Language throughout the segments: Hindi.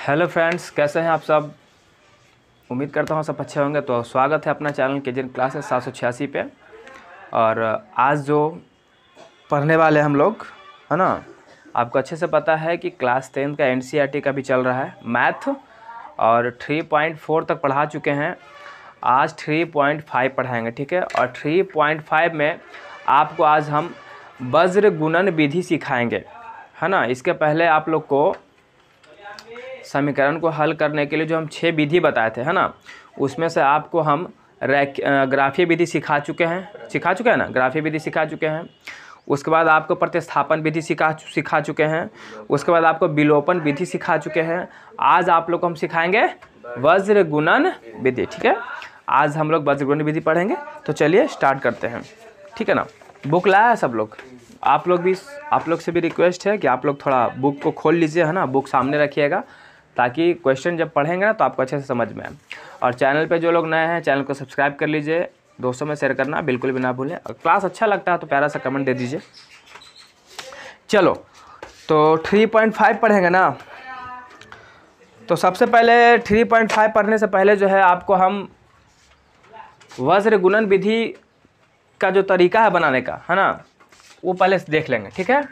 हेलो फ्रेंड्स, कैसे हैं आप सब। उम्मीद करता हूँ सब अच्छे होंगे। तो स्वागत है अपना चैनल केजेन क्लासेस 786 पे। और आज जो पढ़ने वाले हम लोग, है ना, आपको अच्छे से पता है कि क्लास 10 का एनसीईआरटी का भी चल रहा है मैथ, और 3.4 तक पढ़ा चुके हैं। आज 3.5 पढ़ाएंगे, ठीक है। और 3.5 में आपको आज हम वज्र गुणन विधि सिखाएंगे, है ना। इसके पहले आप लोग को समीकरण को हल करने के लिए जो हम 6 विधि बताए थे, है ना, उसमें से आपको हम ग्राफीय विधि सिखा चुके हैं ना, ग्राफीय विधि सिखा चुके हैं। उसके बाद आपको प्रतिस्थापन विधि सिखा चुके हैं। उसके बाद आपको विलोपन विधि सिखा चुके हैं। आज आप लोग को हम सिखाएंगे वज्र गुणन विधि, ठीक है। आज हम लोग वज्र गुणन विधि पढ़ेंगे। तो चलिए स्टार्ट करते हैं, ठीक है ना। बुक लाया है सब लोग। आप लोग से भी रिक्वेस्ट है कि आप लोग थोड़ा बुक को खोल लीजिए, है ना, बुक सामने रखिएगा, ताकि क्वेश्चन जब पढ़ेंगे ना तो आपको अच्छे से समझ में आए। और चैनल पे जो लोग नए हैं, चैनल को सब्सक्राइब कर लीजिए, दोस्तों में शेयर करना बिल्कुल भी ना भूलें। और क्लास अच्छा लगता है तो प्यारा सा कमेंट दे दीजिए। चलो, तो 3.5 पढ़ेंगे ना। तो सबसे पहले 3.5 पढ़ने से पहले जो है आपको हम वज्र गुणन विधि का जो तरीका है बनाने का, है ना, वो पहले देख लेंगे, ठीक है।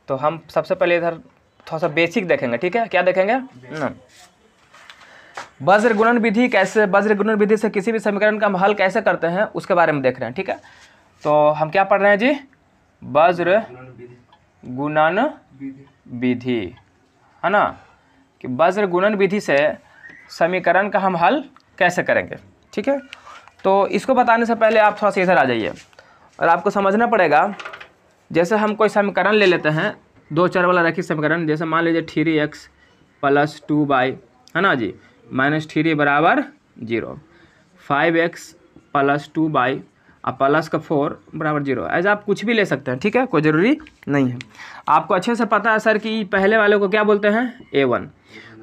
तो हम सबसे पहले इधर थोड़ा सा बेसिक देखेंगे, ठीक है। क्या देखेंगे ना, वज्र गुणन विधि कैसे, वज्र गुणन विधि से किसी भी समीकरण का हम हल कैसे करते हैं उसके बारे में देख रहे हैं, ठीक है। तो हम क्या पढ़ रहे हैं जी, वज्र गुणन विधि, है ना, कि वज्र गुणन विधि से समीकरण का हम हल कैसे करेंगे, ठीक है। तो इसको बताने से पहले आप थोड़ा सा इधर आ जाइए और आपको समझना पड़ेगा। जैसे हम कोई समीकरण ले लेते हैं, 2 चर वाला रखिए समीकरण। जैसे मान लीजिए 3x + 2y, है ना जी, -3 बराबर 0, 5x + 2y और प्लस का 4 बराबर 0। ऐसा आप कुछ भी ले सकते हैं, ठीक है, कोई ज़रूरी नहीं है। आपको अच्छे से पता है सर कि पहले वाले को क्या बोलते हैं, a1,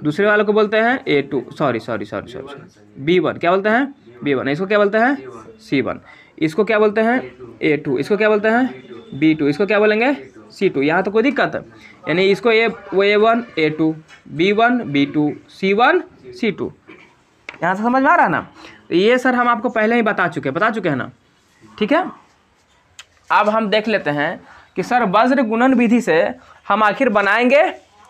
दूसरे वाले को बोलते हैं a2, सॉरी b1, क्या बोलते हैं b1, इसको क्या बोलते हैं c1, इसको क्या बोलते हैं a2, इसको क्या बोलते हैं b2, इसको क्या बोलेंगे c2। यहाँ तो कोई दिक्कत है, यानी इसको वो a1 a2, b1 b2, c1 c2। यहाँ से समझ में आ रहा है ना। तो ये सर हम आपको पहले ही बता चुके हैं ना, ठीक है। अब हम देख लेते हैं कि सर वज्र गुणन विधि से हम आखिर बनाएंगे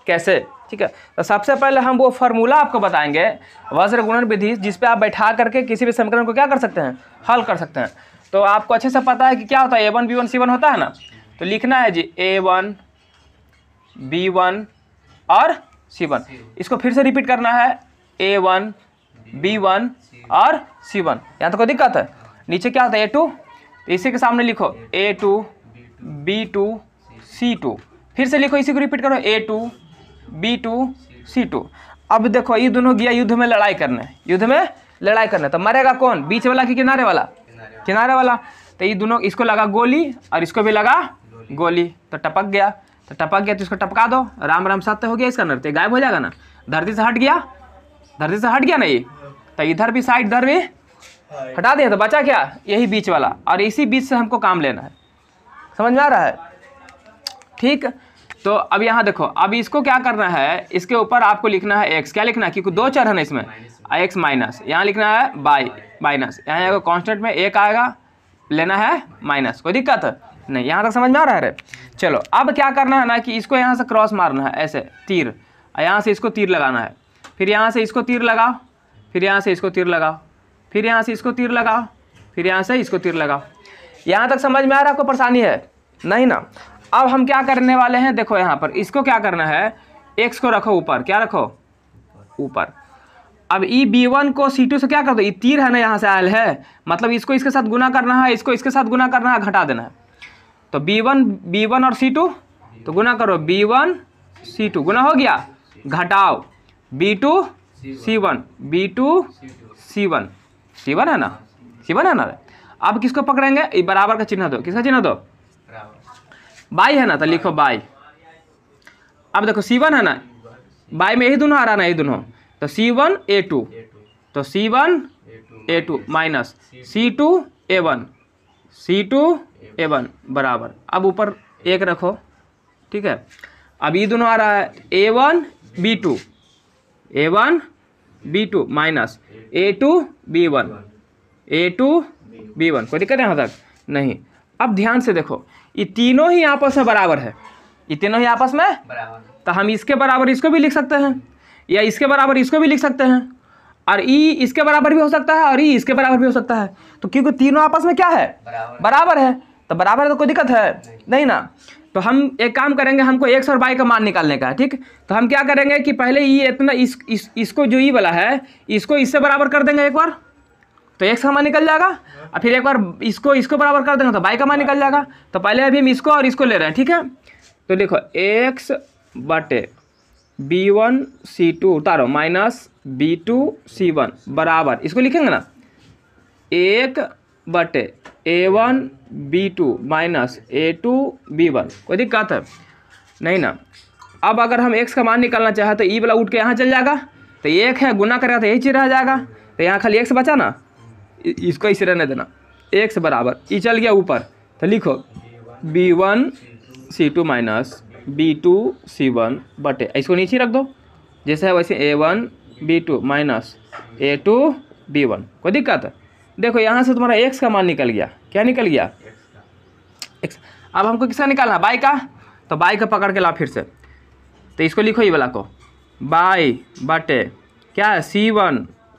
कैसे, ठीक है। तो सबसे पहले हम वो फार्मूला आपको बताएंगे वज्र गुणन विधि, जिस पे आप बैठा करके किसी भी समीकरण को क्या कर सकते हैं, हल कर सकते हैं। तो आपको अच्छे से पता है कि क्या होता है, a1 b1 c1 होता है ना। तो लिखना है जी a1 b1 और c1। इसको फिर से रिपीट करना है, a1 b1 और c1। यहाँ तो कोई दिक्कत है। नीचे क्या होता है a2, इसी के सामने लिखो a2 b2 c2। फिर से लिखो, इसी को रिपीट करो, a2 b2 c2। अब देखो ये दोनों गया युद्ध में लड़ाई करने, तो मरेगा कौन, बीच वाला कि किनारे वाला। तो ये दोनों, इसको लगा गोली और इसको भी लगा गोली, तो टपक गया तो इसको टपका दो, राम राम सत्य हो गया इसका नृत्य, गायब हो जाएगा ना, धरती से हट गया नहीं। तो इधर भी साइड, इधर भी हटा दिया, तो बचा क्या, यही बीच वाला, और इसी बीच से हमको काम लेना है। समझ में आ रहा है, ठीक। तो अब यहाँ देखो, अब इसको क्या करना है, इसके ऊपर आपको लिखना है x। क्या लिखना है, क्योंकि 2 चर है ना इसमें, x माइनस, यहाँ लिखना है y माइनस, यहाँ कांस्टेंट में 1 आएगा, लेना है माइनस, कोई दिक्कत है नहीं। यहाँ तक समझ में आ रहा है रे। चलो, अब क्या करना है ना कि इसको यहाँ से क्रॉस मारना है, ऐसे तीर, यहाँ से इसको तीर लगाना है, फिर यहाँ से इसको तीर लगाओ, फिर यहाँ से इसको तीर लगाओ, फिर यहाँ से इसको तीर लगाओ, फिर यहाँ से इसको तीर लगाओ। यहाँ तक समझ में आ रहा है आपको, परेशानी है नहीं ना। अब हम क्या करने वाले हैं, देखो यहाँ पर इसको क्या करना है, x को रखो ऊपर, क्या रखो ऊपर। अब ई b1 को c2 से क्या कर दो, ये तीर है ना यहाँ से आयल है, मतलब इसको इसके साथ गुना करना है, इसको इसके साथ गुना करना है, घटा देना है। तो b1 और c2, तो गुना करो, b1 c2 गुना हो गया, घटाओ b2 c1 है ना। अब किसको पकड़ेंगे, ये बराबर का चिन्ह दो, किसका चिन्ह दो, बाई है ना, तो लिखो बाई। अब देखो c1 है ना, बाई में यही दोनों आ रहा ना, यही दोनों, तो c1 a2, तो c1 a2 minus c2 a1 बराबर, अब ऊपर 1 रखो, ठीक है। अब ये दोनों आ रहा है a1 b2, A1 B2 minus A2 B1 A2 B1। कोई दिक्कत है यहाँ तक? नहीं। अब ध्यान से देखो, ये तीनों ही आपस में बराबर है, ये तीनों ही आपस में बराबर, तो हम इसके बराबर इसको भी लिख सकते हैं या इसके बराबर इसको भी लिख सकते हैं, और ई इसके बराबर भी हो सकता है और ई इसके बराबर भी हो सकता है। तो क्योंकि तीनों आपस में क्या है? बराबर है। तो बराबर है तो कोई दिक्कत है नहीं ना। तो हम एक काम करेंगे, हमको एक्स और वाई का मान निकालने का है, ठीक। तो हम क्या करेंगे कि पहले ये इतना इसको जो ई वाला है इसको इससे बराबर कर देंगे एक बार, तो एक्स का मान निकल जाएगा, और फिर एक बार इसको बराबर कर देंगे तो वाई का मान निकल जाएगा। तो पहले अभी हम इसको और इसको ले रहे हैं, ठीक है। तो देखो एक्स बटे B1 C2 उतारो माइनस B2 C1 बराबर, इसको लिखेंगे ना 1 बटे A1 B2 minus A2 B1। कोई दिक्कत है नहीं ना। अब अगर हम x का मान निकालना चाहे तो ई वाला उठ के यहाँ चल जाएगा, तो 1 है गुना करेगा तो यही चीज़ रह जाएगा, तो यहाँ खाली x बचा ना, इसको इसे रहने देना, x बराबर ई चल गया ऊपर, तो लिखो B1 C2 minus B2 C1 बटे, इसको नीचे रख दो जैसे है वैसे A1 B2 minus A2 B1। कोई दिक्कत है? देखो यहाँ से तुम्हारा x का मान निकल गया, क्या निकल गया? x। अब हमको किसका निकालना? बाई का। तो बाई का पकड़ के ला फिर से, तो इसको लिखो ये वाला को बाई बटे क्या है C1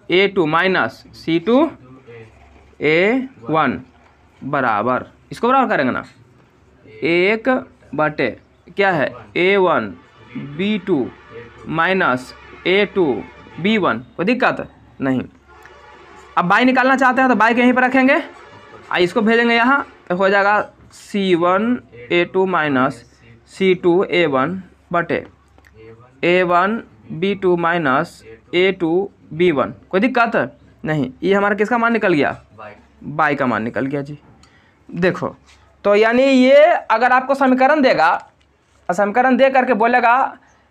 A2 minus C2 A1 बराबर, इसको बराबर करेंगे ना 1 बटे क्या है A1 B2 minus A2 B1। कोई दिक्कत नहीं। अब बाई निकालना चाहते हैं तो बाई के यहीं पर रखेंगे, इसको भेजेंगे यहाँ, तो हो जाएगा C1 A2 minus C2 A1 बटे A1 B2 minus A2 B1। कोई दिक्कत नहीं। ये हमारा किसका मान निकल गया? बाई का मान निकल गया जी। देखो तो यानी ये अगर आपको समीकरण देगा, समीकरण दे करके बोलेगा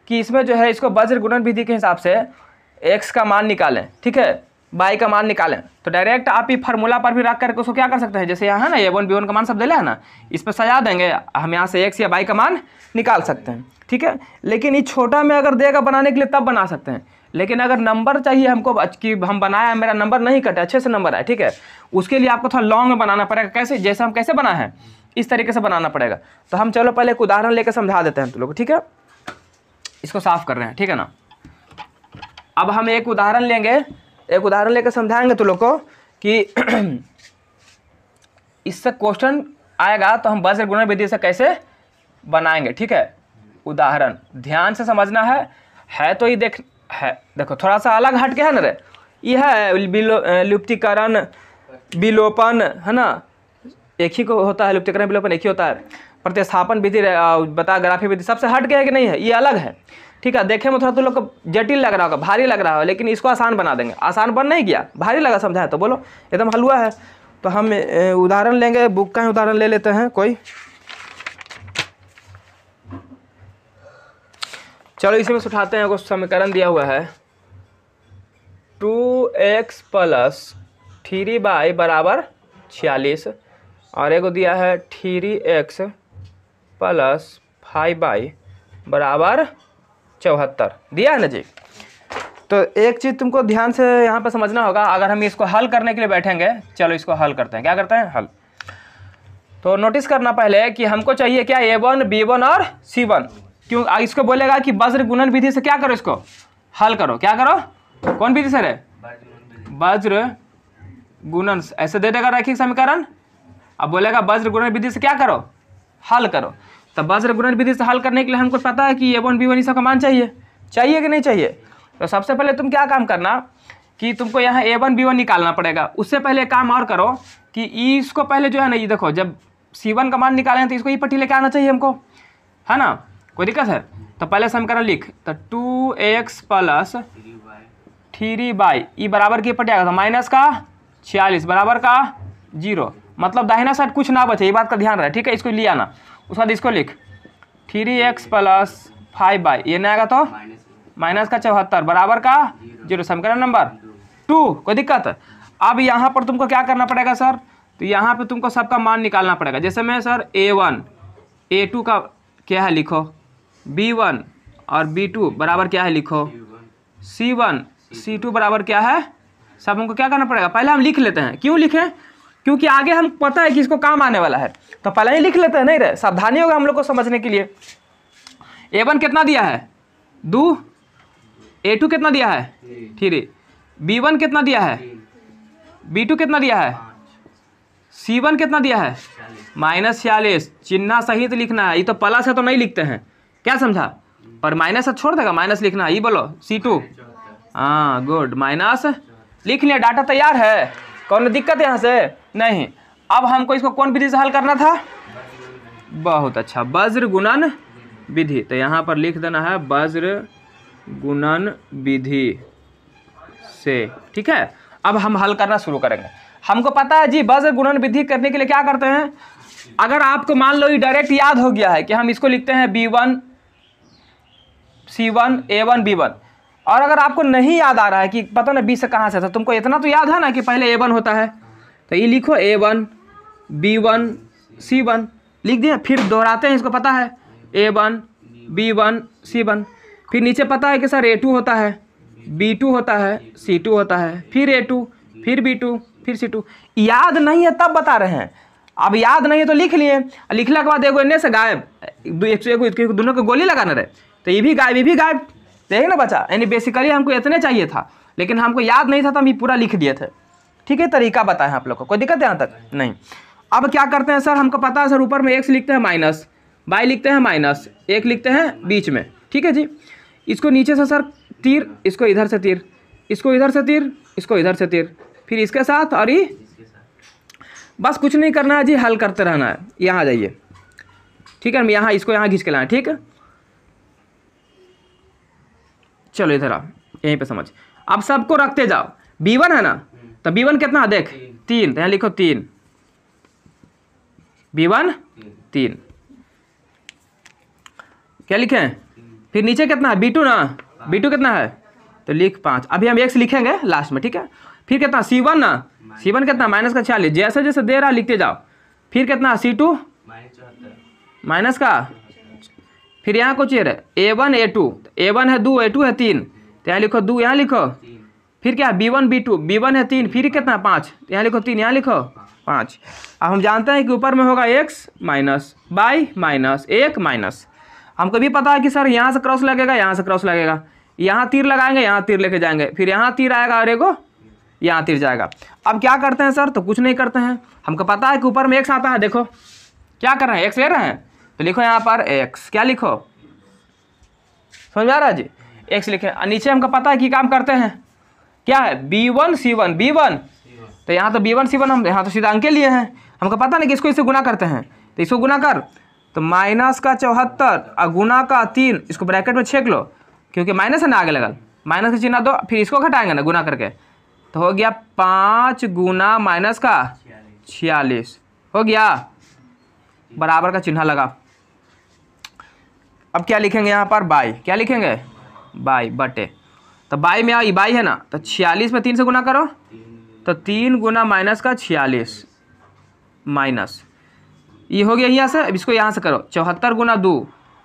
कि इसमें जो है इसको वज्र गुणन विधि के हिसाब से x का मान निकालें, ठीक है, बाई का मान निकालें, तो डायरेक्ट आप ही फार्मूला पर भी रख करके उसको क्या कर सकते हैं, जैसे यहाँ है ना A1 B1 का मान सब दिला है ना, इस पर सजा देंगे, हम यहाँ से x या बाई का मान निकाल सकते हैं, ठीक है। लेकिन ये छोटा में अगर देगा बनाने के लिए तब बना सकते हैं, लेकिन अगर नंबर चाहिए हमको कि हम बनाया मेरा नंबर नहीं कटे अच्छे से नंबर आए, ठीक है, उसके लिए आपको थोड़ा लॉन्ग में बनाना पड़ेगा। कैसे? जैसे हम कैसे बना है इस तरीके से बनाना पड़ेगा। तो हम चलो पहले एक उदाहरण लेकर समझा देते हैं तुम लोग, ठीक है। इसको साफ कर रहे हैं, ठीक है ना। अब हम एक उदाहरण लेंगे, एक उदाहरण लेकर समझाएंगे तुम लोग को कि इससे क्वेश्चन आएगा तो हम वज्र गुणन विधि से कैसे बनाएंगे, ठीक है। उदाहरण ध्यान से समझना है तो ये देखो थोड़ा सा अलग हट के है ना रे, ये है लुप्तीकरण विलोपन, है ना, एक ही को होता है, लुप्तीकरण विलोपन एक ही होता है, प्रतिस्थापन विधि बता ग्राफी विधि सबसे हट गया है कि नहीं है, ये अलग है, ठीक है। देखे में थोड़ा तुम लोग को जटिल लग रहा होगा, भारी लग रहा होगा, लेकिन इसको आसान बना देंगे। आसान बन नहीं गया, भारी लगा समझाए तो बोलो एकदम हलवा है। तो हम उदाहरण लेंगे, बुक का उदाहरण ले लेते हैं कोई, चलो इसी में उठाते हैं। कुछ समीकरण दिया हुआ है 2x प्लस 3y बराबर 46 और एक दिया है 3x प्लस 5y बराबर 74 दिया है ना जी। तो एक चीज़ तुमको ध्यान से यहाँ पर समझना होगा, अगर हम इसको हल करने के लिए बैठेंगे, चलो इसको हल करते हैं। क्या करते हैं? हल। तो नोटिस करना पहले कि हमको चाहिए क्या A1 B1 और C1। क्यों? इसको बोलेगा कि वज्र गुणन विधि से क्या करो, इसको हल करो। क्या करो? कौन विधि से रे? वज्र गुणन, ऐसे दे देगा रैखिक समीकरण। अब बोलेगा वज्र गुणन विधि से क्या करो, हल करो। तो वज्र गुणन विधि से हल करने के लिए हमको पता है कि A1 B1 इसका मान चाहिए कि नहीं चाहिए। तो सबसे पहले तुम क्या काम करना कि तुमको यहाँ A1 B1 निकालना पड़ेगा। उससे पहले काम और करो कि इसको पहले जो है ना, ये देखो जब C1 का मान निकालें तो इसको ये पट्टी लेके आना चाहिए हमको, है ना। कोई दिक्कत है? तो पहले समीकरण लिख, तो 2x प्लस 3y ई बराबर की पट्टी आएगा तो माइनस का 46 बराबर का 0, मतलब दाहिना साइड कुछ ना बचे, ये बात का ध्यान रहे, ठीक है। इसको लिया ना, उसके बाद इसको लिख 3x प्लस 5y, ये नहीं आएगा तो माइनस का 74 बराबर का 0, समीकरण नंबर 2। कोई दिक्कत है? अब यहाँ पर तुमको क्या करना पड़ेगा सर, तो यहाँ पे तुमको सबका मान निकालना पड़ेगा। जैसे मैं सर A1 A2 का क्या है लिखो, B1 और B2 बराबर क्या है लिखो C1 C2 बराबर क्या है, सब हमको क्या करना पड़ेगा, पहले हम लिख लेते हैं। क्यों लिखें, क्योंकि आगे हम पता है कि इसको काम आने वाला है, तो पहले ही लिख लेते हैं, नहीं रहे सावधानी होगा हम लोग को समझने के लिए। A1 कितना दिया है 2, A2 कितना दिया है 3, B1 कितना दिया है, B2 कितना दिया है, C1 कितना दिया है -46। चिन्ह सहित लिखना है, ये तो प्लस है तो नहीं लिखते हैं, क्या समझा, पर माइनस है छोड़ देगा, माइनस लिखना है। ये बोलो C2, हाँ गुड, माइनस लिख लिया। डाटा तैयार है, कौन दिक्कत है यहाँ से नहीं। अब हमको इसको कौन विधि से हल करना था, बहुत अच्छा, वज्र गुणन विधि। तो यहाँ पर लिख देना है वज्र गुणन विधि से, ठीक है। अब हम हल करना शुरू करेंगे। हमको पता है जी वज्र गुणन विधि करने के लिए क्या करते हैं, अगर आपको मान लो ये डायरेक्ट याद हो गया है कि हम इसको लिखते हैं B1 C1 A1 B1, और अगर आपको नहीं याद आ रहा है कि पता ना B से कहाँ से था, तुमको इतना तो याद है ना कि पहले A1 होता है, तो ये लिखो A1 B1 C1 लिख दिया। फिर दोहराते हैं, इसको पता है A1 B1 C1, फिर नीचे पता है कि सर A2 होता है, B2 होता है, C2 होता है, फिर A2, फिर B2, फिर C2। याद नहीं है तब बता रहे हैं, अब याद नहीं है तो लिख लिए, लिखने के बाद एगो इन्ने से गायब, दोनों को गोली लगाना रहे, तो ये भी गायब, ये भी गायब, देख ना बचा। यानी बेसिकली हमको इतने चाहिए था, लेकिन हमको याद नहीं था तो हम ये पूरा लिख दिए थे, ठीक है। तरीका बताएं आप लोग को, कोई दिक्कत है यहाँ तक नहीं। अब क्या करते हैं सर, हमको पता है सर ऊपर में x लिखते हैं माइनस, y लिखते हैं माइनस, 1 लिखते हैं बीच में, ठीक है जी। इसको नीचे से सर तीर, इसको इधर से तीर, इसको इधर से तीर, इसको इधर से तीर, फिर इसके साथ, और ये बस कुछ नहीं करना है जी, हल करते रहना है। यहाँ आ जाइए, ठीक है, यहाँ इसको यहाँ खींच के लाएं, ठीक है। चलो इधर आओ, यहीं पे समझ। अब सबको रखते जाओ, B1 है ना, तो B1 कितना है देख 3, तो यहाँ लिखो 3, B1 3, क्या लिखें, फिर नीचे कितना है B2 ना, B2 कितना है, तो लिख 5। अभी हम x लिखेंगे लास्ट में, ठीक है। फिर कितना C1 ना, C1 कितना -46, जैसे जैसे दे रहा लिखते जाओ। फिर कितना C2 माइनस का, फिर यहाँ कुछ ये A1 A2, A1 है 2, A2 है 3, तो यहाँ लिखो 2, यहाँ लिखो। फिर क्या B1 B2, B1 है 3, फिर कितना 5, तो यहाँ लिखो 3, यहाँ लिखो 5। अब हम जानते हैं कि ऊपर में होगा x minus y minus 1 minus, हमको भी पता है कि सर यहाँ से क्रॉस लगेगा, यहाँ से क्रॉस लगेगा, यहाँ तीर लगाएंगे, यहाँ तीर लेके जाएंगे, फिर यहाँ तीर आएगा और एगो यहाँ तीर जाएगा। अब क्या करते हैं सर, तो कुछ नहीं करते हैं, हमको पता है कि ऊपर में x आता है, देखो क्या कर रहे हैं, x ले रहे हैं, तो लिखो यहाँ पर x, क्या लिखो, समझ में आ रहा है जी, x लिखे। नीचे हमको पता है कि काम करते हैं, क्या है B1 C1 B1, तो यहाँ तो B1 C1 हम यहाँ तो सीधा अंक लिए हैं, हमको पता नहीं कि इसको इससे गुना करते हैं, तो इसको गुना कर, तो माइनस का 74 और गुना का 3, इसको ब्रैकेट में छेक लो, क्योंकि माइनस है ना आगे लगल, माइनस का चिन्ह दो, फिर इसको घटाएंगे ना गुना करके, तो हो गया 5 गुना माइनस का 46, हो गया, बराबर का चिन्ह लगा। अब क्या लिखेंगे यहाँ पर, बाई, क्या लिखेंगे बाई बटे, तो बाई में आई बाई है ना, तो 46 में 3 से गुना करो, तो 3 गुना माइनस का 46 माइनस, ये हो गया यहाँ से। अब इसको यहाँ से करो, 74 गुना 2,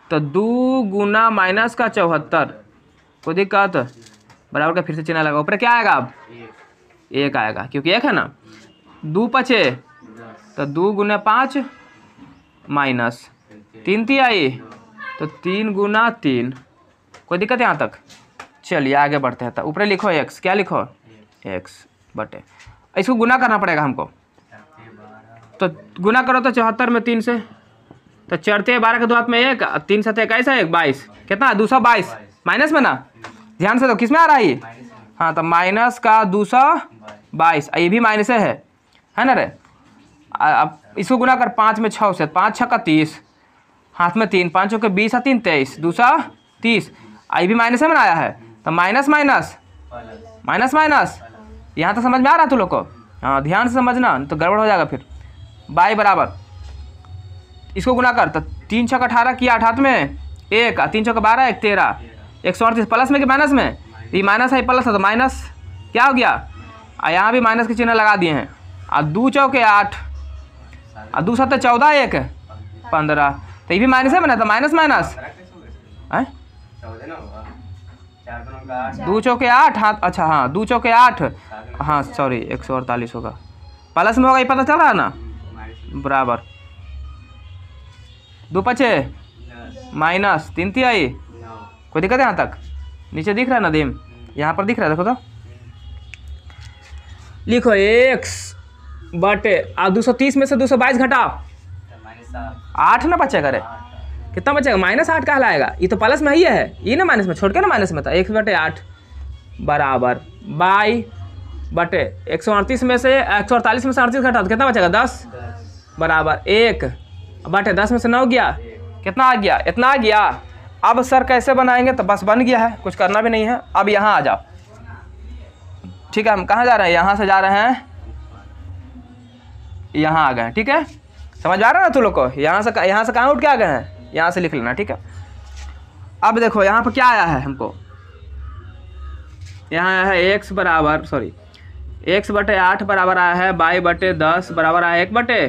तो 2 गुना माइनस का 74, कोई दिक्कत, बराबर का फिर से चिन्ह लगा, ऊपर क्या आएगा अब 1 आएगा, क्योंकि 1 है ना, 2 पचे, तो 2 गुना 5 माइनस 3 ती आई, तो 3 गुना 3, कोई दिक्कत है यहाँ तक। चलिए आगे बढ़ते हैं, तो ऊपर लिखो x, क्या लिखो x बटे, इसको गुना करना पड़ेगा हमको, तो गुना करो तो 74 में 3 से, तो 4 12 के 2 हाथ में 1, 3 7 21 है 1 22, कितना 222 माइनस में ना, ध्यान से, तो किस में आ रहा है, हाँ तो माइनस का 222, ये भी माइनस है ना रे। अब इसको गुना कर 5 में 6 से, 5 6 का 30, हाथ में 3, 5 के 20 3 23, 2 30, ये भी माइनस में आया है, तो माइनस माइनस माइनस माइनस, यहाँ तक समझ में आ रहा है तू लोग को, हाँ ध्यान से समझना, तो गड़बड़ हो जाएगा। फिर बाई बराबर, इसको गुना कर, तो 3 6 18 किया, 8 हाथ में 1, 3 6 12 1 13, 138 प्लस में कि माइनस में, ये माइनस है प्लस है, तो माइनस क्या हो गया, यहाँ भी माइनस के चिन्ह लगा दिए हैं, और 2 चौके 8, और 2 7 14 1 15, तो ये भी माइनस है ना, तो माइनस माइनस 2 चौके 8, हाँ अच्छा हाँ 2 चौके 8, हाँ सॉरी 148 होगा, प्लस में होगा, ये पता चल रहा है ना, बराबर 2 पचे माइनस 3 तिहाई। कोई दिक्कत है यहाँ तक? नीचे दिख रहा है नदीम, यहाँ पर दिख रहा है, देखो तो लिखो x बटे 230 में से 222 घटाओ 8 ना बचेगा रे, कितना बचेगा? -8 कहाँ लाएगा, ये तो प्लस में ही है, ये ना माइनस में, छोड़ के ना माइनस में था, 1 बटे 8 बराबर बाई बटे 138 में से 38 घटाओ तो कितना बचेगा? 10 बराबर 1 बटे 10 में से 9 गया, कितना आ गया? इतना आ गया। अब सर कैसे बनाएंगे? तो बस बन गया है, कुछ करना भी नहीं है। अब यहाँ आ जाओ, ठीक है, हम कहाँ जा रहे हैं? यहाँ से जा रहे हैं, यहाँ आ गए हैं, ठीक है, समझ आ रहा है ना तू लोग को? यहाँ से कहाँ उठ के आ गए हैं? यहाँ से लिख लेना, ठीक है। अब देखो यहाँ पर क्या आया है हमको, यहाँ आया है x बराबर सॉरी x बटे 8 बराबर आया है बाई बटे 10 बराबर आया 1 बटे।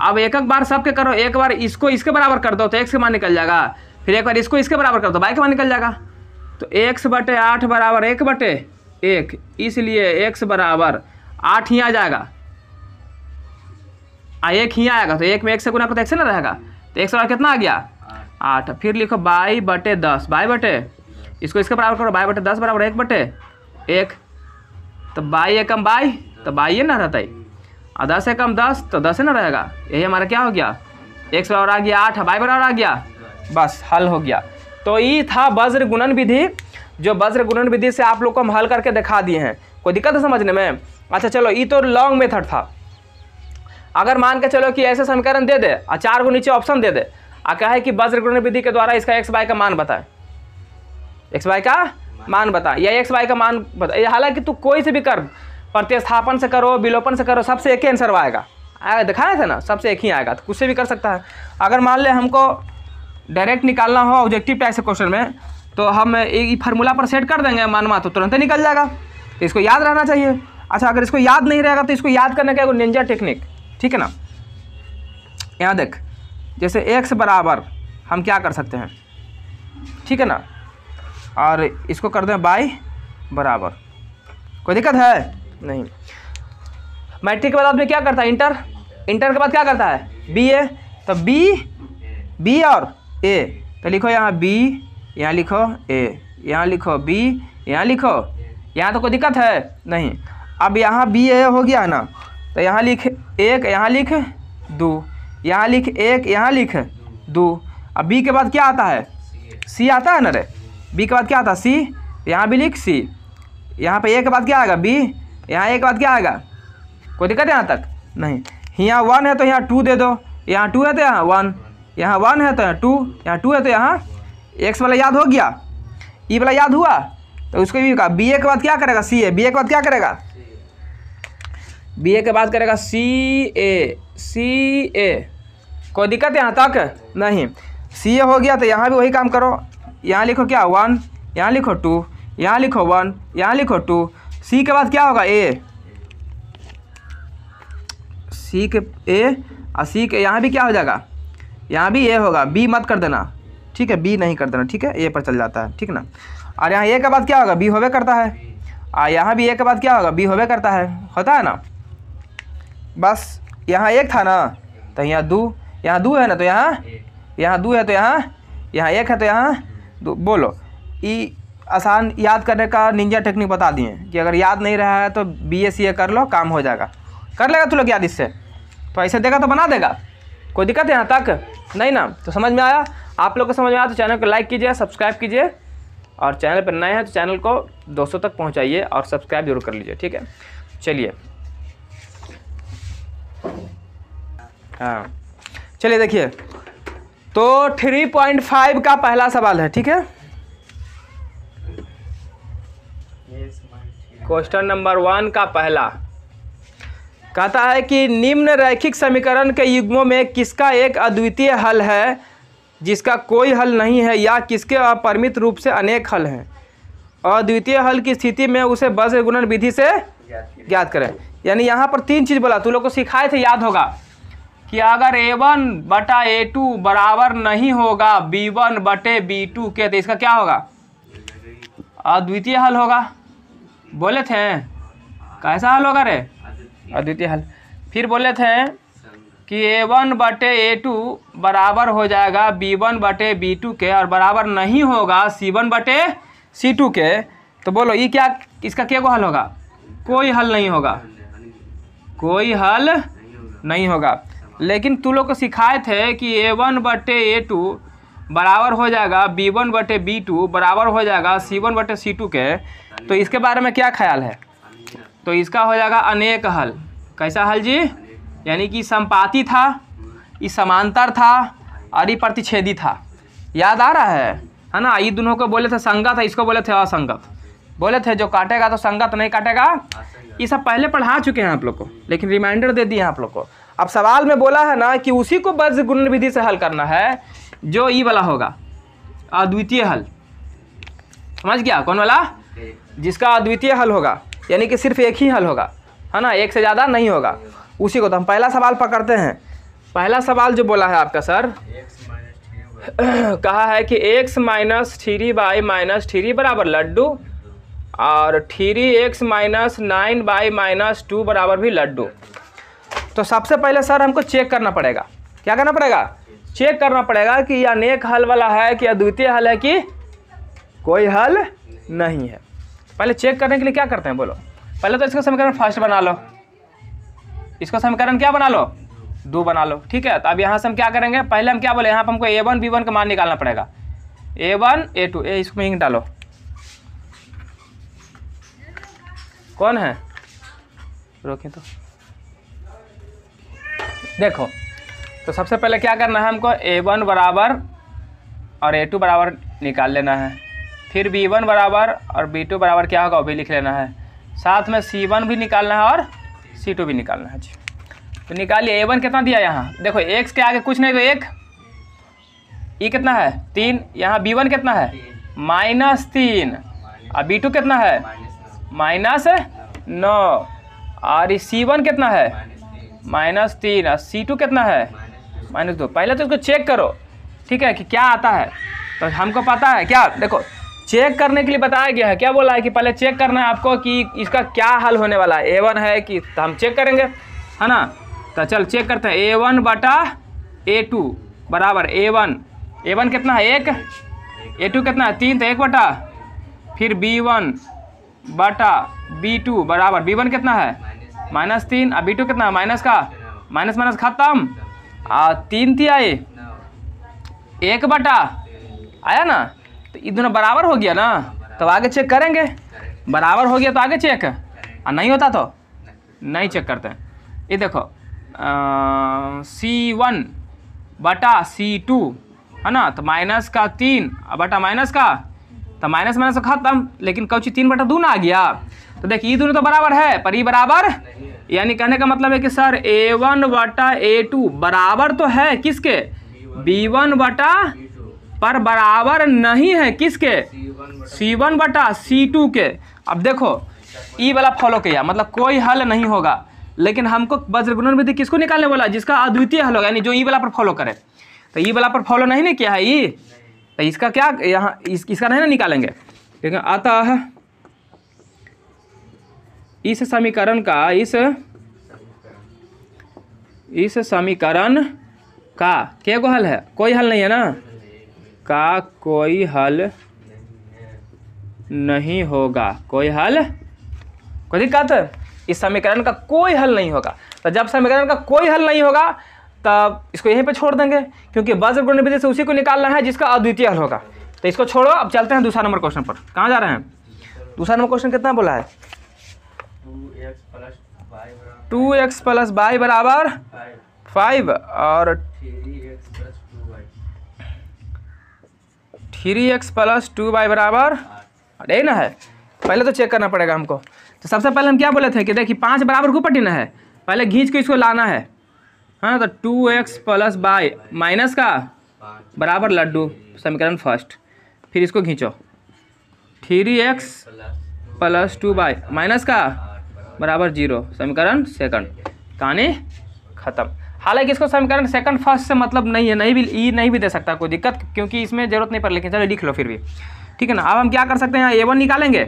अब एक बार सबके करो, एक बार इसको इसके बराबर कर दो तो x के मान निकल जाएगा, फिर एक बार इसको इसके बराबर कर दो बाई के मान निकल जाएगा। तो x बटे 8 बराबर 1 बटे 1, इसलिए x बराबर 8 ही आ जाएगा, 1 ही आएगा, तो 1 में 1 से गुना करो तो 1 से ना रहेगा, तो x बराबर कितना आ गया? 8। फिर लिखो बाई बटे 10, बाई बटे इसको इसके बराबर करो, बाई बटे 10 बराबर 1 बटे 1, तो बाई एकम बाई, तो बाई ये ना रहता है, और 10 एकम 10 तो 10 ना रहेगा, यही हमारा क्या हो गया? x बराबर आ गया 8, बाई बराबर आ गया, बस हल हो गया। तो ये था वज्र गुणन विधि, जो वज्र गुणन विधि से आप लोग को हम हल करके दिखा दिए हैं। कोई दिक्कत है समझने में? अच्छा चलो, ये तो लॉन्ग मेथड था। अगर मान के चलो कि ऐसे समीकरण दे दे और 4 को नीचे ऑप्शन दे दे, कहे कि वज्र गुणन विधि के द्वारा इसका x बाई का मान बताए, x बाई का मान बता, या x बाई का मान बता, हालांकि तू कोई से भी कर, प्रतिस्थापन से करो, विलोपन से करो, सबसे एक ही आंसर आएगा, दिखाए थे ना, सबसे एक ही आएगा, तो कुछ से भी कर सकता है। अगर मान ले हमको डायरेक्ट निकालना हो ऑब्जेक्टिव टाइप से क्वेश्चन में, तो हम एक फार्मूला पर सेट कर देंगे मानवा, तो तुरंत ही निकल जाएगा, तो इसको याद रहना चाहिए। अच्छा अगर इसको याद नहीं रहेगा तो इसको याद करने का एक निंजा टेक्निक, ठीक है ना। यहाँ देख, जैसे x बराबर हम क्या कर सकते हैं, ठीक है ना, और इसको कर दें बाई बराबर, कोई दिक्कत है नहीं। मैट्रिक के बाद में क्या करता है? इंटर, इंटर के बाद क्या करता है? बी ए, तो बी और ए, तो लिखो यहाँ b, यहाँ लिखो a, यहाँ लिखो b, यहाँ लिखो, यहाँ तो कोई दिक्कत है नहीं। अब यहाँ बी ए हो गया ना, तो यहाँ लिख 1, यहाँ लिख 2, यहाँ लिख 1, यहाँ लिख 2। अब बी के बाद क्या आता है? सी आता है ना रे, बी के बाद क्या आता है? सी, यहाँ भी लिख सी, यहाँ पे ए के बाद क्या आएगा? बी, यहाँ ए के बाद क्या आएगा? कोई दिक्कत है यहाँ तक नहीं। यहाँ 1 है तो यहाँ 2 दे दो, यहाँ 2 है तो यहाँ 1, यहाँ 1 है तो यहाँ 2, यहाँ 2 है तो यहाँ x वाला याद हो गया, ई वाला याद हुआ, तो उसको भी कहा बी ए के बाद क्या करेगा? सी ए, बी ए के बाद क्या करेगा? बी ए के बाद करेगा सी ए। कोई दिक्कत है यहाँ तक नहीं। सी ए हो गया तो यहाँ भी वही काम करो, यहाँ लिखो क्या? 1, यहाँ लिखो 2, यहाँ लिखो 1, यहाँ लिखो 2। सी के बाद क्या होगा? ए, सी के ए, और सी के यहाँ भी क्या हो जाएगा? यहाँ भी ए होगा, बी मत कर देना, ठीक है, बी नहीं कर देना, ठीक है, ए पर चल जाता है, ठीक ना। और यहाँ ए के बाद क्या होगा? बी होवे करता है, और यहाँ भी ए के बाद क्या होगा? बी होवे करता है, होता है ना। बस यहाँ 1 था ना, तो यहाँ 2, यहाँ 2 है ना, तो यहाँ 2 है तो यहाँ 1 है तो यहाँ 2। बोलो, ये आसान याद करने का निंजा टेक्निक बता दिए कि अगर याद नहीं रहा है तो BA कर लो, काम हो जाएगा। कर लेगा तू लोग याद इससे, तो ऐसे देगा तो बना देगा, कोई दिक्कत है यहाँ तक नहीं ना। तो समझ में आया? आप लोग को समझ में आया तो चैनल को लाइक कीजिए, सब्सक्राइब कीजिए, और चैनल पर नए हैं तो चैनल को दोस्तों तक पहुँचाइए और सब्सक्राइब जरूर कर लीजिए, ठीक है। चलिए हाँ, चलिए देखिए, तो 3.5 का पहला सवाल है, ठीक है। क्वेश्चन नंबर 1 का पहला कहता है कि निम्न रैखिक समीकरण के युग्मों में किसका एक अद्वितीय हल है जिसका कोई हल नहीं है, या किसके अपरिमित रूप से अनेक हल हैं। अद्वितीय हल की स्थिति में उसे वज्र गुणन विधि से ज्ञात करें। यानी यहाँ पर 3 चीज़ बोला, तू लोग को सिखाए थे, याद होगा कि अगर A1 बटा A2 बराबर नहीं होगा B1 बटे B2 के, तो इसका क्या होगा? अद्वितीय हल होगा, बोले थे। कैसा हल होगा रे? अद्वितीय हल। फिर बोले थे कि A1/A2 बराबर हो जाएगा B1/B2 के और बराबर नहीं होगा C1/C2 के। तो बोलो ये क्या, इसका क्या को हल होगा? कोई हल नहीं होगा, कोई हल नहीं होगा। लेकिन तू लोग को सिखाए थे कि A1/A2 बराबर हो जाएगा B1/B2 बराबर हो जाएगा C1/C2 के। तो इसके बारे में क्या ख्याल है? तो इसका हो जाएगा अनेक हल। कैसा हल जी? यानी कि संपाती था, ये समांतर था और ये प्रतिच्छेदी था। याद आ रहा है ना? ये दोनों को बोले थे संगत है, इसको बोले थे असंगत। बोले थे जो काटेगा तो संगत, नहीं काटेगा। ये सब पहले पढ़ा चुके हैं आप लोग को, लेकिन रिमाइंडर दे दिए आप लोग को। अब सवाल में बोला है ना कि उसी को वज्र गुणन विधि से हल करना है जो ई वाला होगा, अद्वितीय हल। समझ गया? कौन वाला? जिसका अद्वितीय हल होगा, यानी कि सिर्फ एक ही हल होगा, है ना, एक से ज़्यादा नहीं होगा। उसी को तो हम पहला सवाल पकड़ते हैं। पहला सवाल जो बोला है आपका सर, कहा है कि x - 3y - 3 बराबर लड्डू और 3x - 9y - 2 बराबर भी लड्डू। तो सबसे पहले सर हमको चेक करना पड़ेगा। क्या करना पड़ेगा? चेक करना पड़ेगा कि यह अनेक हल वाला है कि अद्वितीय हल है कि कोई हल नहीं है। पहले चेक करने के लिए क्या करते हैं बोलो? पहले तो इसका समीकरण फर्स्ट बना लो। इसका समीकरण क्या बना लो? 2 बना लो। ठीक है, तो अब यहाँ से हम क्या करेंगे? पहले हम क्या बोले, यहाँ पर हमको A1 B1 का मान निकालना पड़ेगा। A1 A2 इसमें इंक डालो। कौन है? रोके तो देखो। तो सबसे पहले क्या करना है हमको? A1 बराबर और A2 बराबर निकाल लेना है। फिर B1 बराबर और B2 बराबर क्या होगा वो भी लिख लेना है। साथ में C1 भी निकालना है और C2 भी निकालना है जी। तो निकालिए। A1 कितना दिया यहाँ? देखो x के आगे कुछ नहीं तो 1, ई कितना है? 3। यहाँ B1 कितना है? -3 और B2 कितना है? -9 और C1 कितना है? -3 और C2 कितना है? -2। पहले तो इसको चेक करो, ठीक है, कि क्या आता है। तो हमको पता है क्या, देखो चेक करने के लिए बताया गया है। क्या बोला है कि पहले चेक करना है आपको कि इसका क्या हल होने वाला है। A1 है कि, तो हम चेक करेंगे, है ना। तो चल चेक करते हैं। A1/A2 बराबर A1 कितना है? 1। A2 कितना है? 3, तो 1 फिर B1/B2 बराबर B1 कितना है? -3 और B2 कितना है? माइनस का माइनस खत्म और 3 थी आए 1 आया ना। तो ये दोनों बराबर हो गया ना, तो आगे चेक करेंगे। बराबर हो गया तो आगे चेक, और नहीं होता तो नहीं चेक करते हैं। ये देखो C1/C2 है ना, तो -3 बटा माइनस का, तो माइनस खत्म। लेकिन कौची 3/2 ना आ गया। तो देखिए ये दोनों तो बराबर है पर ये बराबर, यानी कहने का मतलब है कि सर A1/A2 बराबर तो है किसके? B1 पर बराबर नहीं है किसके? C1/C2 के। अब देखो ई वाला फॉलो किया, मतलब कोई हल नहीं होगा। लेकिन हमको वज्र गुणन विधि किसको निकालने बोला? जिसका अद्वितीय हल होगा, यानी जो ई वाला पर फॉलो करे। तो ई वाला पर फॉलो नहीं किया है ई, तो इसका क्या यहाँ इसका नहीं ना निकालेंगे। लेकिन अतः इस समीकरण का इस समीकरण का क्या को हल है? कोई हल नहीं है ना, का कोई हल नहीं होगा। कोई हल, कोई दिक्कत? इस समीकरण का कोई हल नहीं होगा। तो जब समीकरण का कोई हल नहीं होगा तब इसको यहीं पे छोड़ देंगे, क्योंकि वज्र गुणन विधि से उसी को निकालना है जिसका अद्वितीय हल होगा। तो इसको छोड़ो। अब चलते हैं दूसरा नंबर क्वेश्चन पर। कहाँ जा रहे हैं? दूसरा नंबर क्वेश्चन कितना बोला है? 2x + y बराबर 5 और 3x + 2y बराबर 8 ना है। पहले तो चेक करना पड़ेगा हमको। तो सबसे पहले हम क्या बोले थे कि देखिए 5 बराबर को पट्टी ना है, पहले घींच के इसको लाना है। हाँ, तो 2x + y माइनस का बराबर लड्डू, समीकरण फर्स्ट। फिर इसको खींचो 3x + 2y माइनस का बराबर 0, समीकरण सेकंड। कहानी खत्म। हालांकि इसको समीकरण सेकंड फर्स्ट से मतलब नहीं है, नहीं भी दे सकता, कोई दिक्कत, क्योंकि इसमें जरूरत नहीं पड़। लेकिन चलो लिख लो फिर भी। ठीक है ना। अब हम क्या कर सकते हैं, यहाँ A1 निकालेंगे,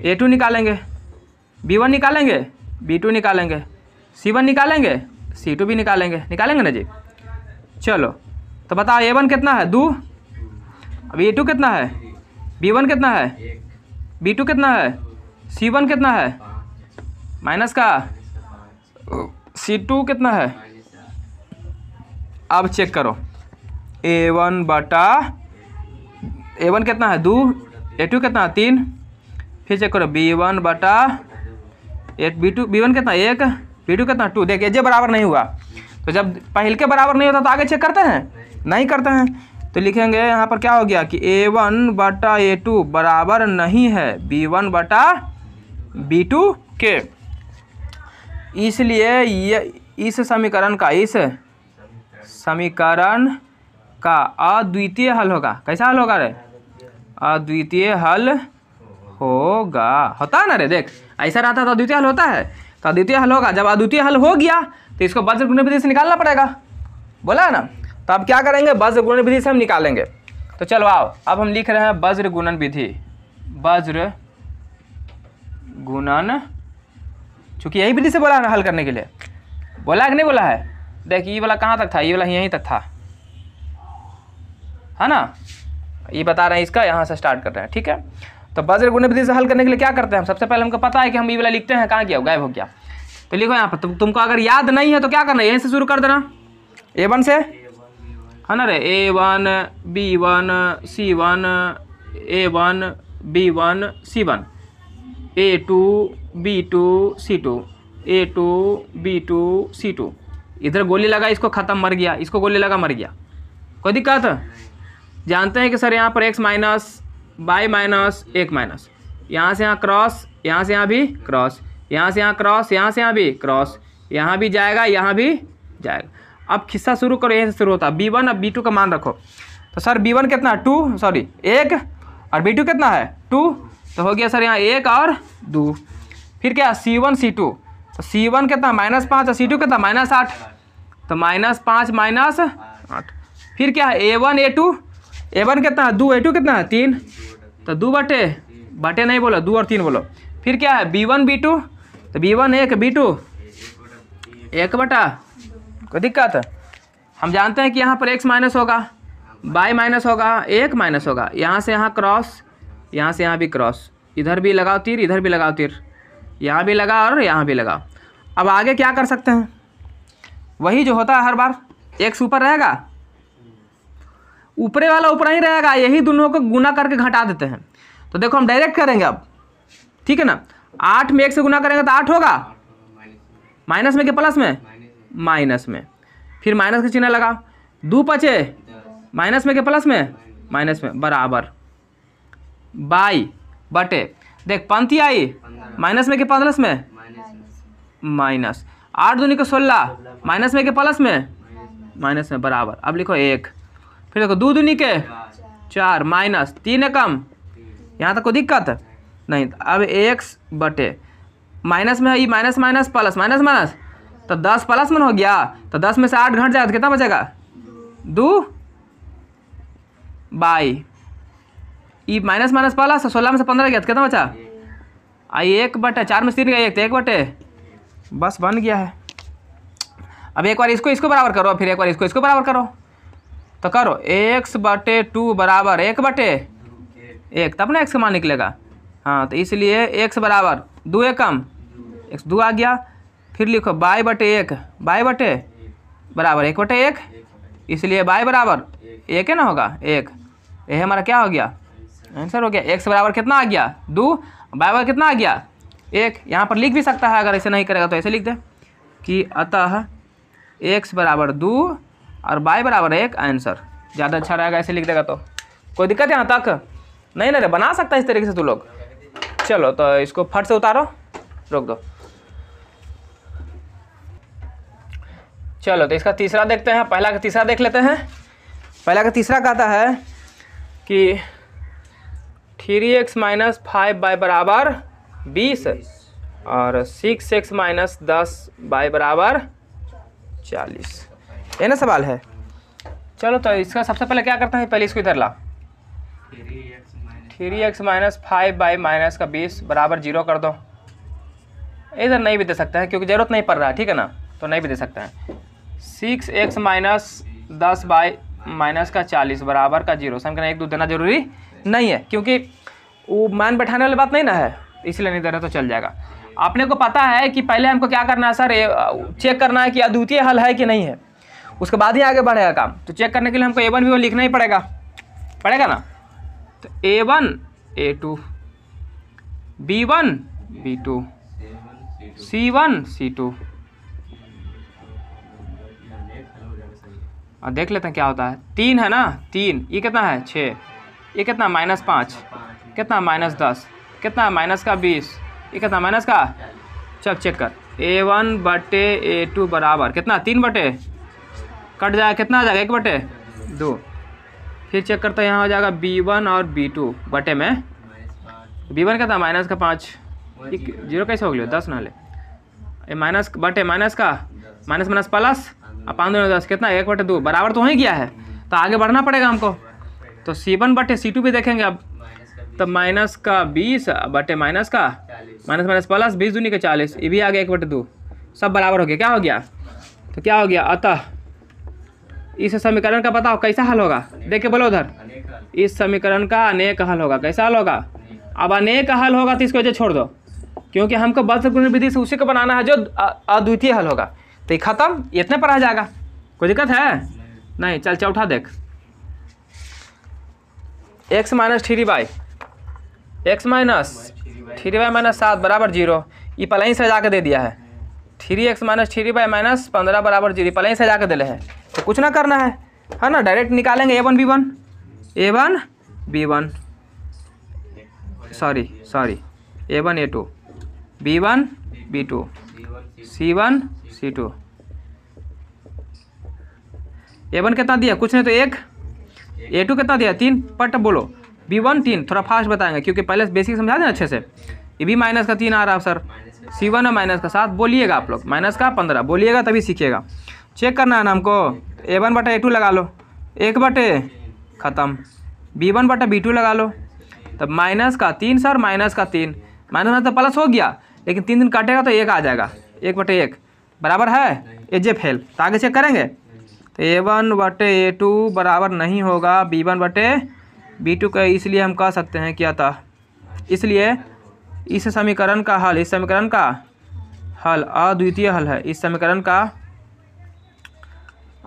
A2 निकालेंगे, B1 निकालेंगे, B2 निकालेंगे, C1 निकालेंगे, C2 भी निकालेंगे ना जी। चलो तो बताओ A1 कितना है 2, अब A2 कितना है, B1 कितना है, B2 कितना है, C1 कितना है, माइनस का C2 कितना है। अब चेक करो A1 बटा A1 कितना है 2, A2 कितना है 3, फिर चेक करो B1 बटा B1 कितना 1, B2 कितना 2। देखिए ये बराबर नहीं हुआ, तो जब पहले के बराबर नहीं होता तो आगे चेक करते हैं, नहीं करते हैं। तो लिखेंगे यहाँ पर क्या हो गया कि A1 बटा A2 बराबर नहीं है B1 बटा B2 के। इसलिए ये इस समीकरण का अद्वितीय हल होगा। कैसा हल होगा रे, अद्वितीय हल होता है ना रे। देख ऐसा रहता है तो अद्वितीय हल होता है, तो अद्वितीय हल होगा। जब अद्वितीय हल हो गया तो इसको वज्र गुणन विधि से निकालना पड़ेगा, बोला है ना। तो अब क्या करेंगे, वज्र गुणन विधि से हम निकालेंगे। तो चलो आओ, अब हम लिख रहे हैं वज्र गुणन विधि, वज्र गुणन, चूँकि यही विधि से बोला है ना हल करने के लिए, बोला है कि नहीं बोला है। देख ये वाला कहाँ तक था, ये वाला यहीं तक था, है ना। ये बता रहे हैं इसका, यहाँ से स्टार्ट कर रहे हैं, ठीक है। तो वज्र गुणन विधि से हल करने के लिए क्या करते हैं हम, सबसे पहले हमको पता है कि हम ये वाला लिखते हैं, कहाँ गया, गायब हो गया। तो लिखो यहाँ पर, तुमको अगर याद नहीं है तो क्या करना है, यहीं से शुरू कर देना, A1 से, है ना रे। A1 B1 C1, A1 B1 C1, A2 B2 C2, A2 B2 C2। इधर गोली लगा, इसको ख़त्म, मर गया, इसको गोली लगा, मर गया, कोई दिक्कत है। जानते हैं कि सर यहाँ पर x minus y minus 1 minus, यहाँ से यहाँ क्रॉस, यहाँ से यहाँ भी क्रॉस, यहाँ से यहाँ क्रॉस, यहाँ से यहाँ भी क्रॉस, यहाँ भी जाएगा, यहाँ भी जाएगा। अब खिस्सा शुरू करो, यहीं से शुरू होता है। B1 अब B2 का मान रखो, तो सर B1 कितना है 2, सॉरी 1, और B2 कितना है 2, तो हो गया सर यहाँ 1 और 2। फिर क्या C1 C2, तो C1 कितना -5 और C2 कितना -8, तो -5 -8। फिर क्या है A1 A2, A1 कितना है 2, A2 कितना है 3, तो 2 बटे नहीं बोलो, 2 और 3 बोलो। फिर क्या है B1 B2, तो B1 1, B2 1 बटा, कोई दिक्कत है। हम जानते हैं कि यहाँ पर x माइनस होगा, y माइनस होगा, 1 माइनस होगा, यहाँ से यहाँ क्रॉस, यहाँ से यहाँ भी क्रॉस, इधर भी लगाओ तीर, इधर भी लगाओ तीर, यहाँ भी लगा और यहाँ भी लगा। अब आगे क्या कर सकते हैं, वही जो होता है हर बार, x ऊपर रहेगा, ऊपरे वाला ऊपर ही रहेगा, यही दोनों को गुना करके घटा देते हैं। तो देखो हम डायरेक्ट करेंगे अब, ठीक है ना। 8 में 1 से गुना करेंगे तो 8 होगा, माइनस में कि प्लस में, माइनस में, फिर माइनस का चिन्ह लगाओ, 2 बचे, माइनस में कि प्लस में, माइनस में, बराबर बाई बटे, देख पंक्ति आई माइनस में कि प्लस में, माइनस, 8 दूनी को 16, माइनस में कि प्लस में, माइनस में, बराबर। अब लिखो 1, फिर देखो 2 दूनी के 4, माइनस 3 एकम, यहाँ तक कोई दिक्कत नहीं। अब x बटे माइनस में है, ये minus minus plus, minus minus, तो 10 प्लस में हो गया, तो 10 में से 8 घट जाएगा तो कितना बचेगा 2 बाई, ये माइनस माइनस प्लस, 16 में से 15 गया तो कितना बचा, आई 1 बटे 4 में से 3 गया 1, तो 1 बटे, बस बन गया है। अब एक बार इसको बराबर करो, फिर एक बार इसको बराबर करो, तो करो x बटे 2 बराबर 1 बटे 1, तब ना x का मान निकलेगा। हाँ तो इसलिए x बराबर 2 एकम, x 2 आ गया। फिर लिखो y बटे 1, y बटे बराबर 1 बटे 1, इसलिए y बराबर 1 है ना, होगा 1, ये हमारा क्या हो गया, आंसर हो गया। x बराबर कितना आ गया 2, y बराबर कितना आ गया 1। यहाँ पर लिख भी सकता है, अगर ऐसे नहीं करेगा तो ऐसे लिख दे कि अतः x बराबर 2 और y बराबर 1 आंसर। ज़्यादा अच्छा रहेगा ऐसे लिख देगा तो। कोई दिक्कत है यहाँ तक नहीं ना रे, बना सकता है इस तरीके से तू लोग। चलो तो इसको फट से उतारो, रोक दो। चलो तो इसका तीसरा देखते हैं, पहला का तीसरा देख लेते हैं। पहला का तीसरा कहता है कि 3x माइनस 5y बराबर 20 और 6x माइनस 10y बराबर 40, ये ना सवाल है। चलो तो इसका सबसे पहले क्या करते हैं, पहले इसको इधर ला, 3x माइनस 5/-20 बराबर 0 कर दो। इधर नहीं भी दे सकते हैं क्योंकि ज़रूरत नहीं पड़ रहा है, ठीक है ना, तो नहीं भी दे सकते हैं। 6x माइनस 10/-40 बराबर का 0। समीकरण 1 2 देना जरूरी नहीं है क्योंकि वो मान बैठाने वाली बात नहीं ना है, इसलिए नहीं दे रहे तो चल जाएगा। आपने को पता है कि पहले हमको क्या करना है सर, चेक करना है कि अद्वितीय हल है कि नहीं है, उसके बाद ही आगे बढ़ेगा काम। तो चेक करने के लिए हमको A1 B1 लिखना ही पड़ेगा ना। तो A1 A2 B1 B2 C1 C2। और देख लेते हैं क्या होता है। 3 है ना, 3, ये कितना है 6, ये कितना -5, कितना -10, कितना -20, ये कितना माइनस का। चल चेक कर, A1/A2 बराबर कितना 3/, कट जाएगा कितना आ जाएगा 1/2। फिर चेक करते हैं, यहाँ हो जाएगा B1 और B2 बटे में B1 कितना -5, 0 कैसे हो गया 10 ना ले, माइनस बटे माइनस का माइनस प्लस, अब 5 2 10 कितना 1/2 बराबर तो हो ही गया है। तो आगे बढ़ना पड़ेगा हमको। तो C1/C2 भी देखेंगे अब, तब माइनस का 20 बटे माइनस का माइनस प्लस 20 दूनी के 40, ये भी आ गया 1/2, सब बराबर हो गया। क्या हो गया, तो क्या हो गया, अतः इस समीकरण का बताओ कैसा हल होगा, देख के बोलो उधर। इस समीकरण का अनेक हल होगा। कैसा हल होगा, अब अनेक हल होगा तो इसकी वजह छोड़ दो, क्योंकि हमको बल गुणन विधि से उसी को बनाना है जो अद्वितीय हल होगा। तो ये खत्म, इतने पर आ जाएगा, कोई दिक्कत है नहीं। चल चौथा देख, x माइनस 3y -7 बराबर 0। ये पहले ही सजा के दे दिया है। 3x माइनस 3y माइनस 15 बराबर 0, पहले ही सजा के दिले है, तो कुछ ना करना है ना, डायरेक्ट निकालेंगे A1 B1 sorry A1 A2 B1 B2 C1 C2। A1 कितना दिया, कुछ नहीं तो 1, A2 कितना दिया 3, पट बोलो। B1 3, थोड़ा फास्ट बताएंगे क्योंकि पहले बेसिक समझा दें अच्छे से। ये भी माइनस का 3 आ रहा है सर। C1 है माइनस का 7 बोलिएगा आप लोग, माइनस का 15 बोलिएगा तभी सीखिएगा। चेक करना है ना हमको, A1/A2 लगा लो, 1/, ख़त्म। B1/B2 लगा लो, तब माइनस का 3 सर, माइनस का 3, माइनस में तो प्लस हो गया, लेकिन 3 दिन काटेगा तो 1 आ जाएगा, 1/1 बराबर है, एजे फेल। तो आगे चेक करेंगे, तो A1/A2 बराबर नहीं होगा B1/B2 का, इसलिए हम कह सकते हैं क्या था, इसलिए इस समीकरण का हल, इस समीकरण का हल अद्वितीय हल है, इस समीकरण का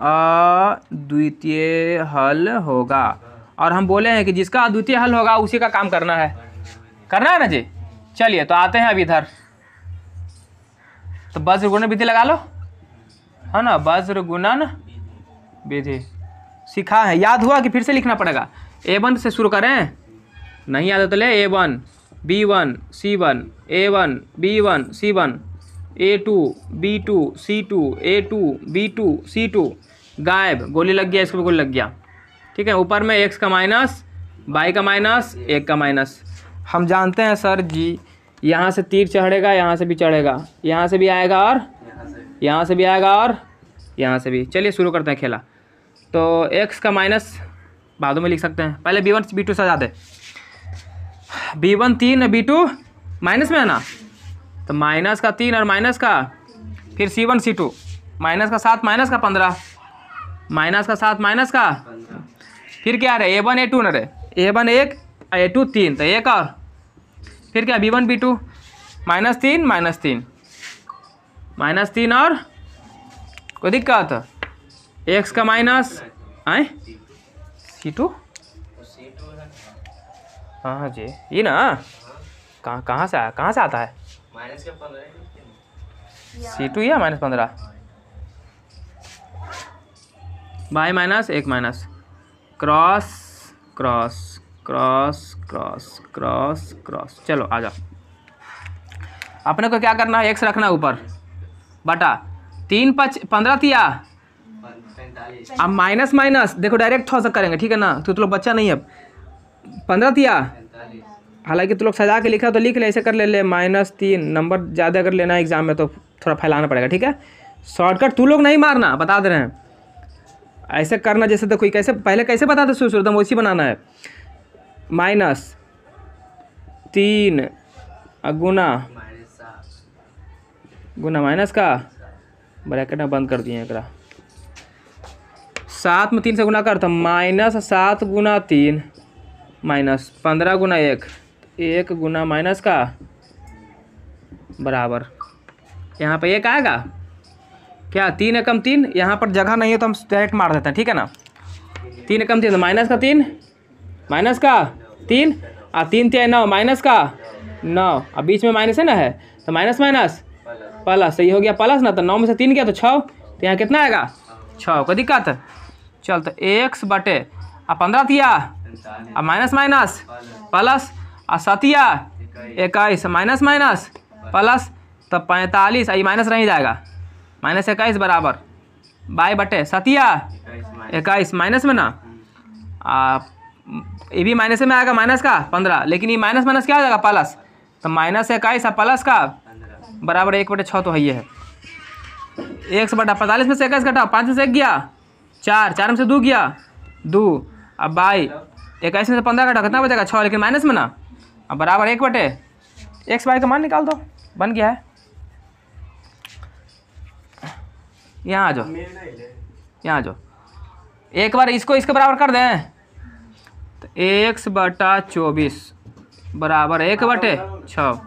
अद्वितीय हल होगा। और हम बोले हैं कि जिसका अद्वितीय हल होगा उसी का काम करना है ना जी। चलिए तो आते हैं अब इधर, तो वज्र गुणन विधि लगा लो, है ना, वज्र गुणन विधि सीखा है, याद हुआ कि फिर से लिखना पड़ेगा। A1 से शुरू करें, नहीं याद है तो ले A1 B1 C1 A1 B1 C1 A2 B2 C2 A2 B2 C2, गायब, गोली लग गया, इसको भी गोली लग गया, ठीक है। ऊपर में x का माइनस, y का माइनस, 1 का माइनस। हम जानते हैं सर जी, यहाँ से तीर चढ़ेगा, यहाँ से भी चढ़ेगा, यहाँ से भी आएगा और यहाँ से भी आएगा और यहाँ से भी। चलिए शुरू करते हैं खेला। तो x का माइनस बादों में लिख सकते हैं, पहले B1 B2 सजा दे। B1 3 B2 माइनस में है ना, तो माइनस का 3 और माइनस का, फिर C1 C2 माइनस का 7 माइनस का 15 माइनस का 7 माइनस का, फिर क्या रहे A1 A2 न रहे, A1 1 A2 3, तो 1 और फिर क्या B1 B2 -3 -3 और कोई दिक्कत, x का माइनस आए C2, हाँ जी, ये ना कहाँ से आता है C2 या -15 by minus 1 minus, cross cross cross cross cross cross. चलो आ जाओ, अपने को क्या करना है, x रखना ऊपर बटा 3 5 15 दिया, अब माइनस माइनस देखो डायरेक्ट थोड़ा सा करेंगे, ठीक है ना, तो लोग बच्चा नहीं है। 15 दिया, हालांकि तो लोग सजा के लिखा तो लिख ले, ऐसे कर ले -3 नंबर ज़्यादा अगर लेना है एग्जाम में तो थोड़ा फैलाना पड़ेगा, ठीक है। शॉर्टकट तू लोग नहीं मारना, बता दे रहे हैं, ऐसे करना जैसे तो कोई कैसे पहले कैसे बताते शुरू वैसे बनाना है। माइनस 3 गुना माइनस का ब्रैकेट में बंद कर दिए एकरा 7 में 3 से गुना कर तो -7 गुना 3 माइनस 15 गुना 1 गुना माइनस का बराबर यहाँ पे 1 आएगा क्या 3 एकम 3 यहाँ पर जगह नहीं है तो हम डायरेक्ट मार देते हैं ठीक है ना 3 एकम 3 तो माइनस का 3 और 3 3 9 माइनस का 9 अब बीच में माइनस है ना है तो माइनस प्लस सही हो गया प्लस ना तो 9 में से 3 गया तो 6 तो यहाँ कितना आएगा 6 कोई दिक्कत है चल तो x बटे 15 थिया अब माइनस प्लस और 7 21 माइनस प्लस तो 45 ये माइनस नहीं जाएगा -21 बराबर बाई बटे 7 21 माइनस में ना ये भी माइनस में आएगा माइनस का 15 लेकिन ये माइनस क्या आ जाएगा प्लस तो -21 और प्लस का बराबर 1/6 तो है ये है 1 बटा 45 में से 21 घटाओ 5 में से 1 गया 4 में से 2 गया 2 अब बाई 21 में से 15 घटाओ कितना बचेगा 6 लेकिन माइनस में ना अब बराबर 1/x बाई का मान निकाल दो बन गया है यहाँ आ जाओ एक बार इसको इसके बराबर कर दें तो 1 बटा 24 बराबर 1/6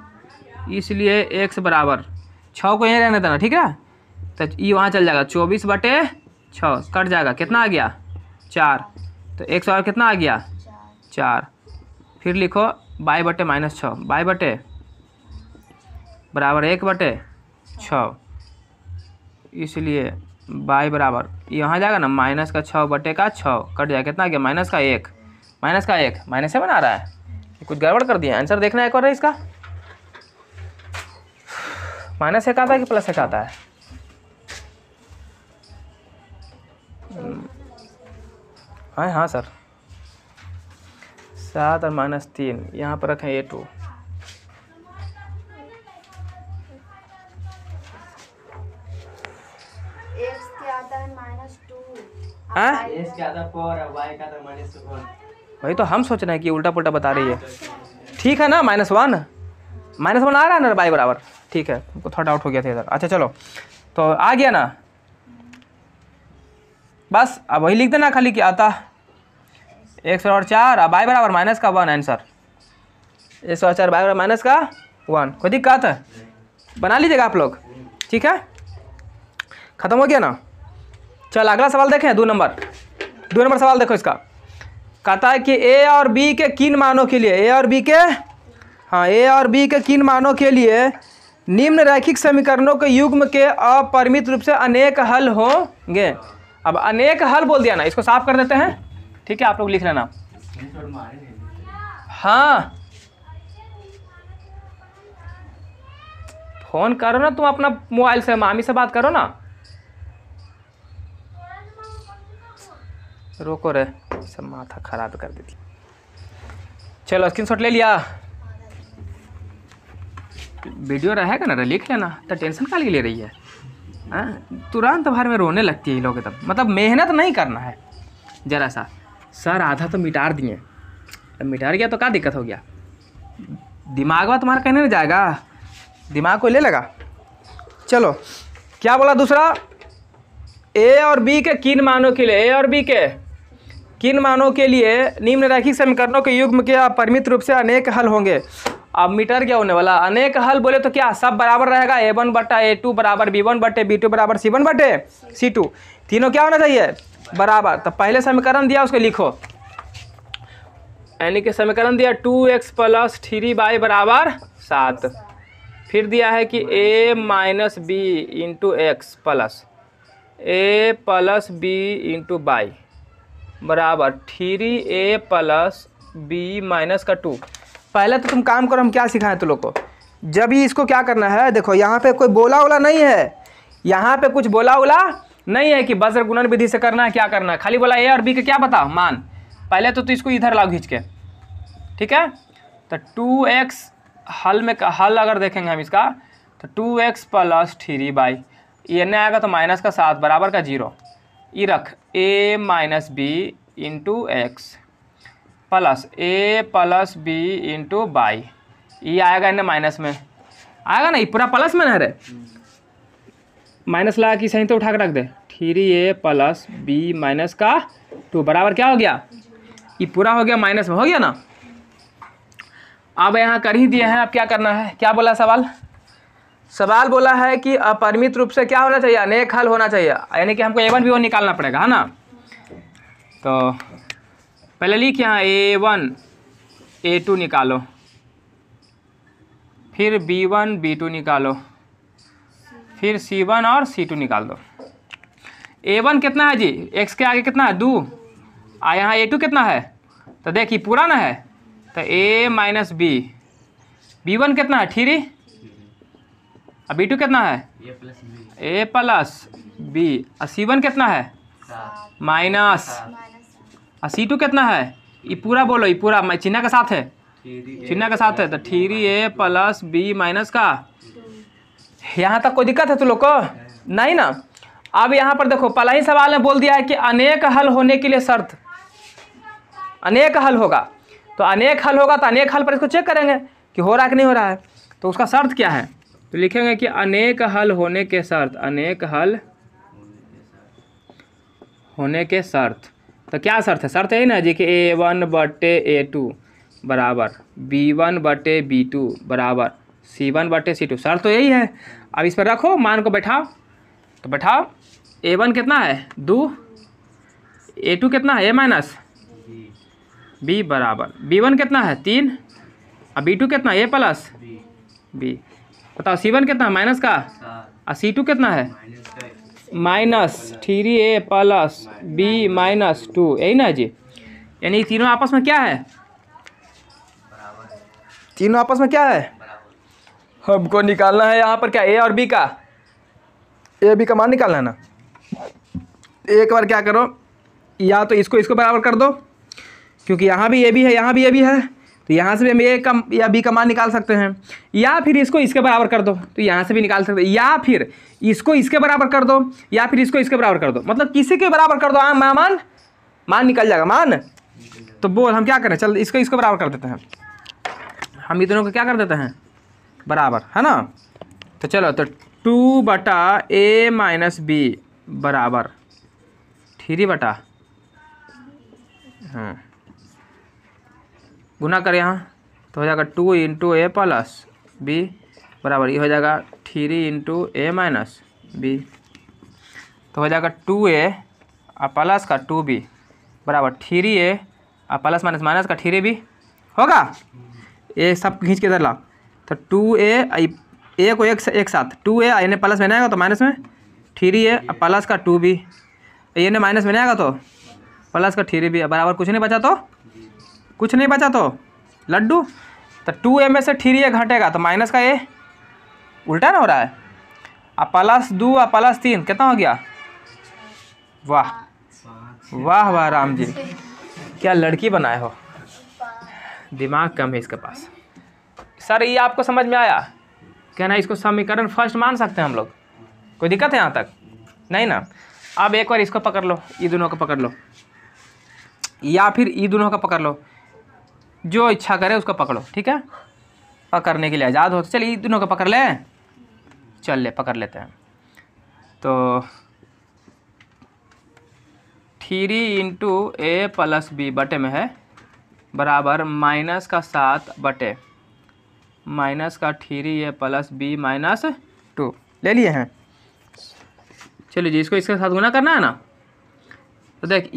इसलिए x बराबर 6 को यहीं रहने देना ठीक है तो ये वहाँ चल जाएगा 24/6 कट जाएगा कितना आ गया 4 तो x और कितना आ गया 4 फिर लिखो बाई बटे -6 बाई बटे बराबर 1/6 इसलिए बाई बराबर यहाँ जाएगा ना -6 बटे का 6 कट जाएगा कितना आ गया -1 माइनस से बना रहा है कुछ गड़बड़ कर दिया आंसर देखना एक और है इसका -1 आता है कि +1 आता है हाँ सर 7 और -3 यहाँ पर रखें A2 x क्या आता है -2 x क्या आता है 4 और y का आता है -1 वही तो हम सोच रहे हैं कि उल्टा पुल्टा बता रही है ठीक है ना -1 आ रहा है ना बाई बराबर ठीक है हमको थोड़ा डाउट हो गया था इधर अच्छा चलो तो आ गया ना बस अब वही लिख देना खाली क्या आता 1 और 4 अब बाई बराबर -1 आंसर 1 और 4 बाई बराबर -1 कोई दिक्कत है बना लीजिएगा आप लोग ठीक है ख़त्म हो गया ना चल अगला सवाल देखें 2 नंबर सवाल देखो इसका कहता है कि a और b के किन मानों के लिए a और b के किन मानों के लिए निम्न रैखिक समीकरणों के युग्म के अपरिमित रूप से अनेक हल होंगे अब अनेक हल बोल दिया ना इसको साफ कर देते हैं ठीक है आप लोग लिख लेना हाँ फोन करो ना तुम अपना मोबाइल से मामी से बात करो ना रोको रे सब माथा खराब कर देती चलो स्क्रीनशॉट ले लिया वीडियो रहेगा ना लिख लेना तो टेंशन का ले रही है तुरंत भर में रोने लगती है ये लोग तब मतलब मेहनत नहीं करना है जरा सा सर आधा तो मिटार दिए अब मिटार गया तो क्या दिक्कत हो गया दिमाग में तुम्हारा कहने नहीं जाएगा दिमाग को ले लगा चलो क्या बोला दूसरा a और b के किन मानों के लिए a और b के किन मानों के लिए निम्न रैखिक समीकरणों के युग्म के अपरिमित रूप से अनेक हल होंगे अब मीटर क्या होने वाला अनेक हल बोले तो क्या सब बराबर रहेगा a1 बटा a2 बराबर b1 बटे b2 बराबर c1 बटे c2 तीनों क्या होना चाहिए बराबर तो पहले समीकरण दिया उसको लिखो यानी कि समीकरण दिया 2x + 3y बराबर 7 फिर दिया है कि a minus b into X plus a plus b into by बराबर 3a प्लस b माइनस का 2 पहले तो तुम काम करो हम क्या सिखाएं तुम लोग को जब भी इसको क्या करना है देखो यहाँ पे कोई बोला उला नहीं है यहाँ पे कुछ बोला उला नहीं है कि वज्र गुणन विधि से करना है क्या करना है खाली बोला a और b के क्या बताओ मान पहले तो इसको इधर लाओ खींच के ठीक है तो 2x हल अगर देखेंगे हम इसका तो 2x + 3y ये नहीं आएगा तो माइनस का 7 बराबर का 0 ये रख a minus b into X plus A plus B into by, ये आएगा इन्हें माइनस में आएगा ना, ये पूरा प्लस में ना रे, माइनस लगा कि सही तो उठा के रख दे, 3a प्लस बी माइनस का 2 बराबर क्या हो गया, ये पूरा हो गया माइनस में, हो गया ना। अब यहाँ कर ही दिए हैं, अब क्या करना है, क्या बोला सवाल, सवाल बोला है कि अपरिमित रूप से क्या होना चाहिए, अनेक हल होना चाहिए, यानी कि हमको a1 b1 निकालना पड़ेगा, है ना। तो पहले लिख यहाँ a1 a2 निकालो, फिर b1 b2 निकालो, फिर c1 और c2 निकाल दो। a1 कितना है जी, x के आगे कितना है 2, यहाँ a2 कितना है, तो देखिए पूरा ना है, तो a माइनस बी, b1 कितना है 3, अब b2 कितना है a प्लस बी, और c1 कितना है माइनस, और c2 कितना है, ये पूरा बोलो, ये पूरा चिन्ह के साथ है, चिन्ह के साथ है, तो 3a प्लस बी माइनस का, यहाँ तक कोई दिक्कत है तुम लोग को नहीं ना। अब यहाँ पर देखो पहला ही सवाल में बोल दिया है कि अनेक हल होने के लिए शर्त, अनेक हल होगा, तो अनेक हल होगा तो अनेक हल पर इसको चेक करेंगे कि हो रहा है कि नहीं हो रहा है, तो उसका शर्त क्या है, तो लिखेंगे कि अनेक हल होने के शर्त, अनेक हल होने के शर्त, तो क्या शर्त है, शर्त यही ना जी कि a1 बटे a2 बराबर b1 बटे b2 बराबर c1 बटे c2, शर्त तो यही है। अब इस पर रखो, मान को बैठाओ, तो बैठाओ a1 कितना है 2, a2 कितना है a माइनस b बराबर b1 कितना है 3, और b2 कितना a प्लस b, बताओ c1 कितना है माइनस का, और c2 कितना है minus 3a plus b minus 2, यही ना जी, यानी तीनों आपस में क्या है, तीनों आपस में क्या है, हमको निकालना है यहाँ पर क्या a और b का, a b का मान निकालना है ना। एक बार क्या करो, या तो इसको बराबर कर दो, क्योंकि यहाँ भी a b है, यहाँ भी a b है, तो यहाँ से भी हम a का या b का मान निकाल सकते हैं, या फिर इसको इसके बराबर कर दो, तो यहाँ से भी निकाल सकते हैं, या फिर इसको इसके बराबर कर दो, या फिर इसको इसके बराबर कर दो, मतलब किसी के बराबर कर दो, मान निकल जाएगा मान। तो बोल हम क्या करें, चल इसको बराबर कर देते हैं, हम ये दोनों को क्या कर देते हैं बराबर, है ना। तो चलो, तो 2 बटा a माइनस बी बराबर 3 बटा, हाँ गुना कर यहाँ, तो हो जाएगा 2 इंटू ए प्लस बी बराबर, ये हो जाएगा 3 इंटू ए माइनस बी, तो हो जाएगा 2a और प्लस का 2b बराबर 3a और प्लस माइनस माइनस का 3b होगा, ये सब खींच के इधर ला, तो 2a ए को एक साथ 2a इन्हें प्लस में आएगा तो माइनस में 3a प्लस का 2b, ये ने माइनस में आएगा तो प्लस का 3b बराबर कुछ नहीं बचा, तो कुछ नहीं बचा तो लड्डू, तो 2a में से 3a घटेगा तो माइनस का a, उल्टा ना हो रहा है, अब प्लस 2 और प्लस 3 कितना हो गया, वाह वाह वाह राम जी, क्या लड़की बनाए हो, दिमाग कम है इसके पास। सर ये आपको समझ में आया, कहना इसको समीकरण फर्स्ट मान सकते हैं हम लोग, कोई दिक्कत है यहाँ तक नहीं ना। अब एक बार इसको पकड़ लो, ये दोनों को पकड़ लो, या फिर ये दोनों का पकड़ लो, जो इच्छा करे उसको पकड़ो, ठीक है, पकड़ने के लिए आज़ाद हो, तो चलिए ये दोनों को पकड़ लें, चल ले पकड़ लेते हैं। तो 3 इंटू ए प्लस बी बटे में है बराबर माइनस का 7 बटे माइनस का 3a प्लस बी माइनस 2 ले लिए हैं। चलिए जी, इसको इसके साथ गुना करना है ना, तो देख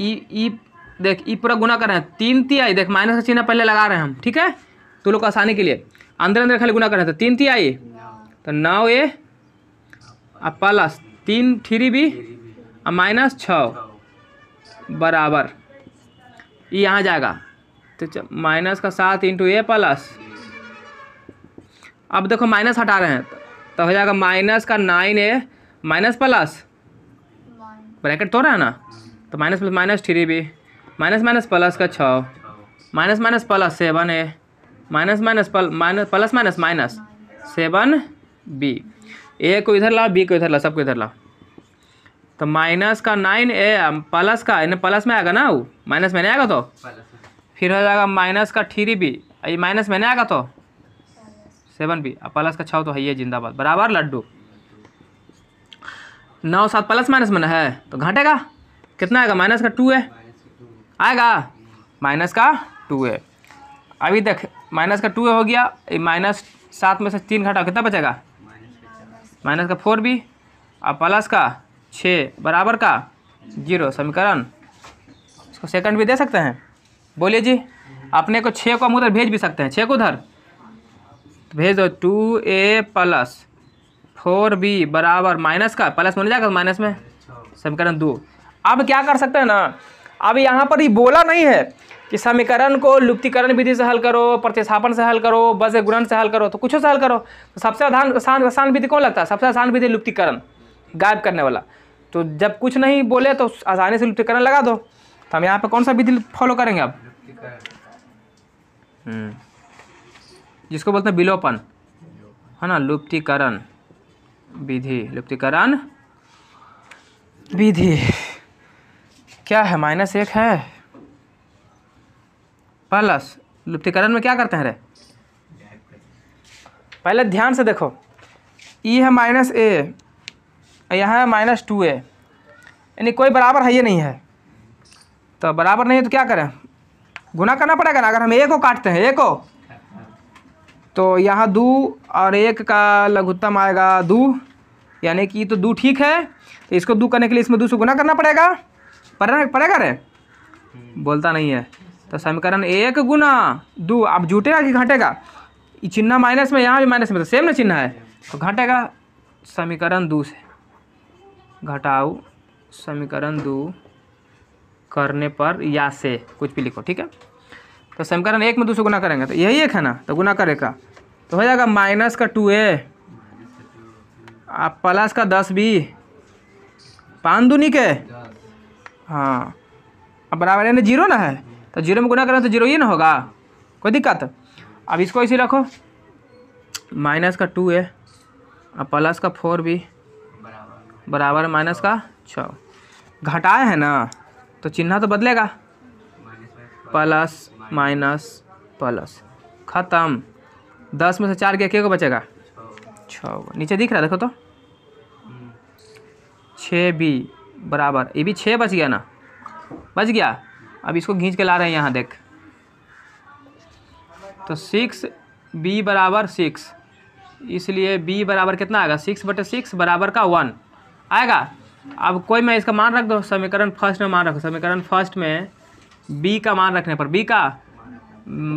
देख ई पूरा गुना कर रहे हैं, 3 तिहाई, देख माइनस का चिन्ह पहले लगा रहे हैं हम, ठीक है, तो लोग आसानी के लिए अंदर अंदर खाली गुना कर रहे हैं, तो 3 तिहाई तो 9a प्लस 3b और माइनस 6 बराबर, ये यहाँ जाएगा तो माइनस का 7 इंटू ए प्लस, अब देखो माइनस हटा रहे हैं तो हो जाएगा माइनस का 9a माइनस प्लस ब्रैकेट तोड़ रहा है ना, तो minus plus minus 3b minus minus plus का 6 minus minus plus 7a minus minus plus minus minus 7b, ए को इधर ला बी को इधर ला, सबको इधर ला, तो माइनस का 9a प्लस का इन्हें प्लस में आएगा ना, वो माइनस में नहीं आएगा, तो फिर हो जाएगा माइनस का 3b, ये माइनस में नहीं आएगा तो 7b, और प्लस का 6 तो है ये जिंदाबाद, बराबर लड्डू। 9 7 प्लस माइनस में है तो घटेगा, कितना आएगा? माइनस का 2 है आएगा, माइनस का 2 है। अभी देख माइनस का 2 हो गया, ये माइनस 7 में से 3 घटा कितना बचेगा? माइनस का 4b और प्लस का 6 बराबर का 0। समीकरण इसको सेकंड भी दे सकते हैं, बोलिए जी। अपने को 6 को हम उधर भेज भी सकते हैं, 6 को उधर तो भेज दो। 2a प्लस 4b बराबर माइनस का, प्लस में हो जाएगा माइनस में, समीकरण 2। अब क्या कर सकते हैं ना, अब यहाँ पर ये बोला नहीं है कि समीकरण को लुप्तीकरण विधि से हल करो, प्रतिस्थापन से हल करो, बस गुणन से हल करो, तो कुछ से हल करो। तो सबसे आसान विधि कौन लगता है? सबसे आसान विधि लुप्तीकरण, गायब करने वाला। तो जब कुछ नहीं बोले तो आसानी से लुप्तीकरण लगा दो। तो हम यहाँ पे कौन सा विधि फॉलो करेंगे अब? जिसको बोलते हैं विलोपन, है ना, लुप्तीकरण विधि। लुप्तीकरण विधि क्या है? -1 है प्लस, लुप्तीकरण में क्या करते हैं रे? पहले ध्यान से देखो, ई है -a, यहाँ है -2a, यानी कोई बराबर है ये नहीं है, तो बराबर नहीं है तो क्या करें? गुना करना पड़ेगा ना। अगर हम a को काटते हैं, a को, तो यहाँ 2 और 1 का लघुत्तम आएगा 2, यानी कि तो 2 ठीक है, तो इसको 2 करने के लिए इसमें 2 से गुना करना पड़ेगा, पड़ेगा रे? बोलता नहीं है। तो समीकरण 1 गुना 2, अब जुटेगा कि घटेगा? ये चिन्ह माइनस में, यहाँ भी माइनस में, तो सेम ना चिन्ह है, तो घटेगा। समीकरण 2 से घटाओ समीकरण 2 करने पर, या से कुछ भी लिखो, ठीक है। तो समीकरण 1 में 2 से गुना करेंगे तो यही 1 है ना, तो गुना करेगा तो हो जाएगा माइनस का 2a आप प्लस का 10b, 5 दूनी के, हाँ, अब बराबर यानी 0 ना है, तो 0 में गुना करें तो 0 ही ना होगा, कोई दिक्कत? अब इसको इसी रखो, माइनस का 2a और प्लस का 4b बराबर माइनस का 6। घटाए है ना तो चिन्ह तो बदलेगा, प्लस माइनस प्लस, खत्म। 10 में से 4 गया, को बचेगा? 6। नीचे दिख रहा है देखो तो, 6b बराबर, ये भी 6 बच गया ना, बच गया। अब इसको खींच के ला रहे हैं यहाँ देख, तो 6b बराबर 6, इसलिए b बराबर कितना आएगा? 6/6 बराबर का 1 आएगा। अब कोई मैं इसका मान रख दो, समीकरण फर्स्ट में मान रखो, समीकरण फर्स्ट में b का मान रखने पर, b का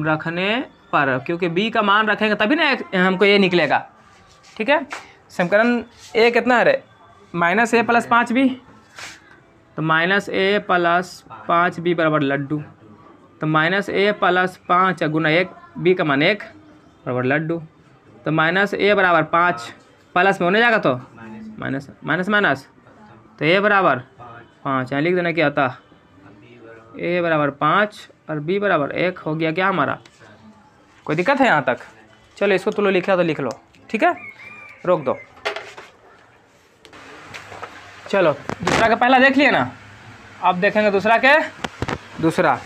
रखने पर, क्योंकि b का मान रखेंगे तभी ना हमको ये निकलेगा, ठीक है। समीकरण a कितना है रे? -a + 5b, तो -a + 5b बराबर लड्डू, तो -a + 5 गुना 1, b का मान 1 बराबर लड्डू, तो -a बराबर 5, प्लस में होने जाएगा तो माइनस, तो a बराबर 5, यहाँ लिख देना क्या आता, a बराबर 5 और b बराबर 1 हो गया क्या हमारा? कोई दिक्कत है यहाँ तक? चलो इसको तो लो, लिखा तो लिख लो, ठीक है, रोक दो। चलो दूसरा का पहला देख लिया ना, अब देखेंगे दूसरा के दूसरा।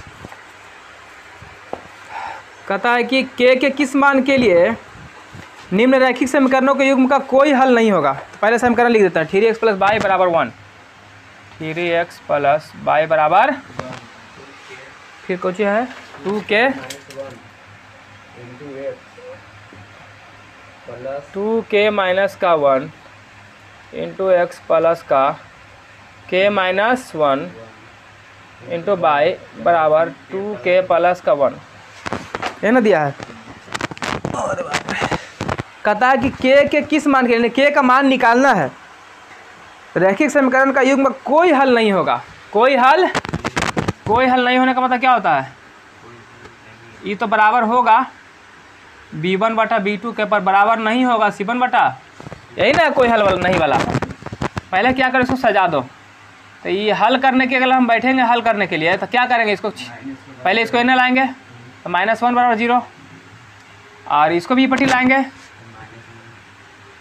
कहता है कि के किस मान के लिए निम्न रैखिक समीकरणों के युग्म का कोई हल नहीं होगा। तो पहले समीकरण लिख देता है, 3x + y बराबर 1, 3x + y बराबर, फिर कुछ है 2k माइनस का 1 इंटू x प्लस का k माइनस 1 इंटू y बराबर 2k प्लस का 1, ये ना दिया है। कहता है कि के किस मान के लिए, के का मान निकालना है। रैखिक समीकरण का युग्म में कोई हल नहीं होगा, कोई हल नहीं होने का मतलब क्या होता है? ये तो बराबर होगा b1 बटा b2 के, पर बराबर नहीं होगा c1 बटा, यही ना कोई हल नहीं वाला। पहले क्या करें, इसको सजा दो। तो ये हल करने के, अगर हम बैठेंगे हल करने के लिए तो क्या करेंगे, इसको पहले इसको इन्हें लाएंगे तो -1 बराबर 0, और इसको भी पट्टी लाएंगे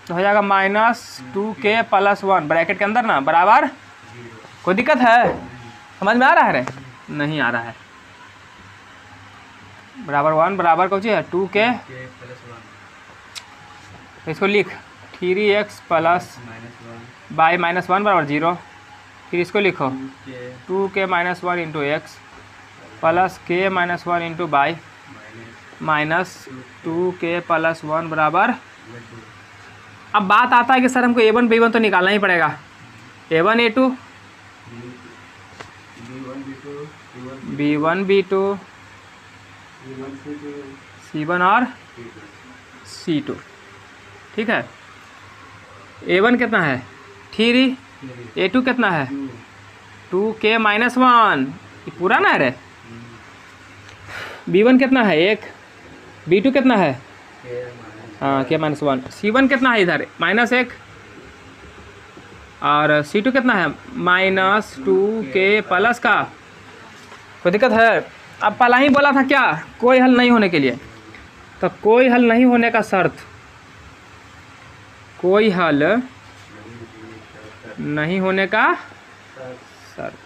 तो हो जाएगा -2k + 1 ब्रैकेट के अंदर ना बराबर। कोई दिक्कत है? समझ में आ रहा है रे? नहीं आ रहा है। बराबर 1 बराबर कौन सी है 2k, इसको लिख 3x प्लस बाई -1 बराबर 0। फिर इसको लिखो 2k - 1 into X plus k - 1 into by minus 2k plus 1 बराबर। अब बात आता है कि सर हमको a1 b1 तो निकालना ही पड़ेगा। a1 a2 b1 b2 c1 और c2, ठीक है। a1 कितना है 3, a2 कितना है 2k - 1, ये पूरा ना है रे। b1 कितना है 1, b2 कितना है हाँ k - 1, c1 कितना है इधर -1 और c2 कितना है -2k प्लस का। कोई दिक्कत है? अब पहला ही बोला था क्या कोई हल नहीं होने के लिए, तो कोई हल नहीं होने का शर्त, कोई हल नहीं होने का शर्त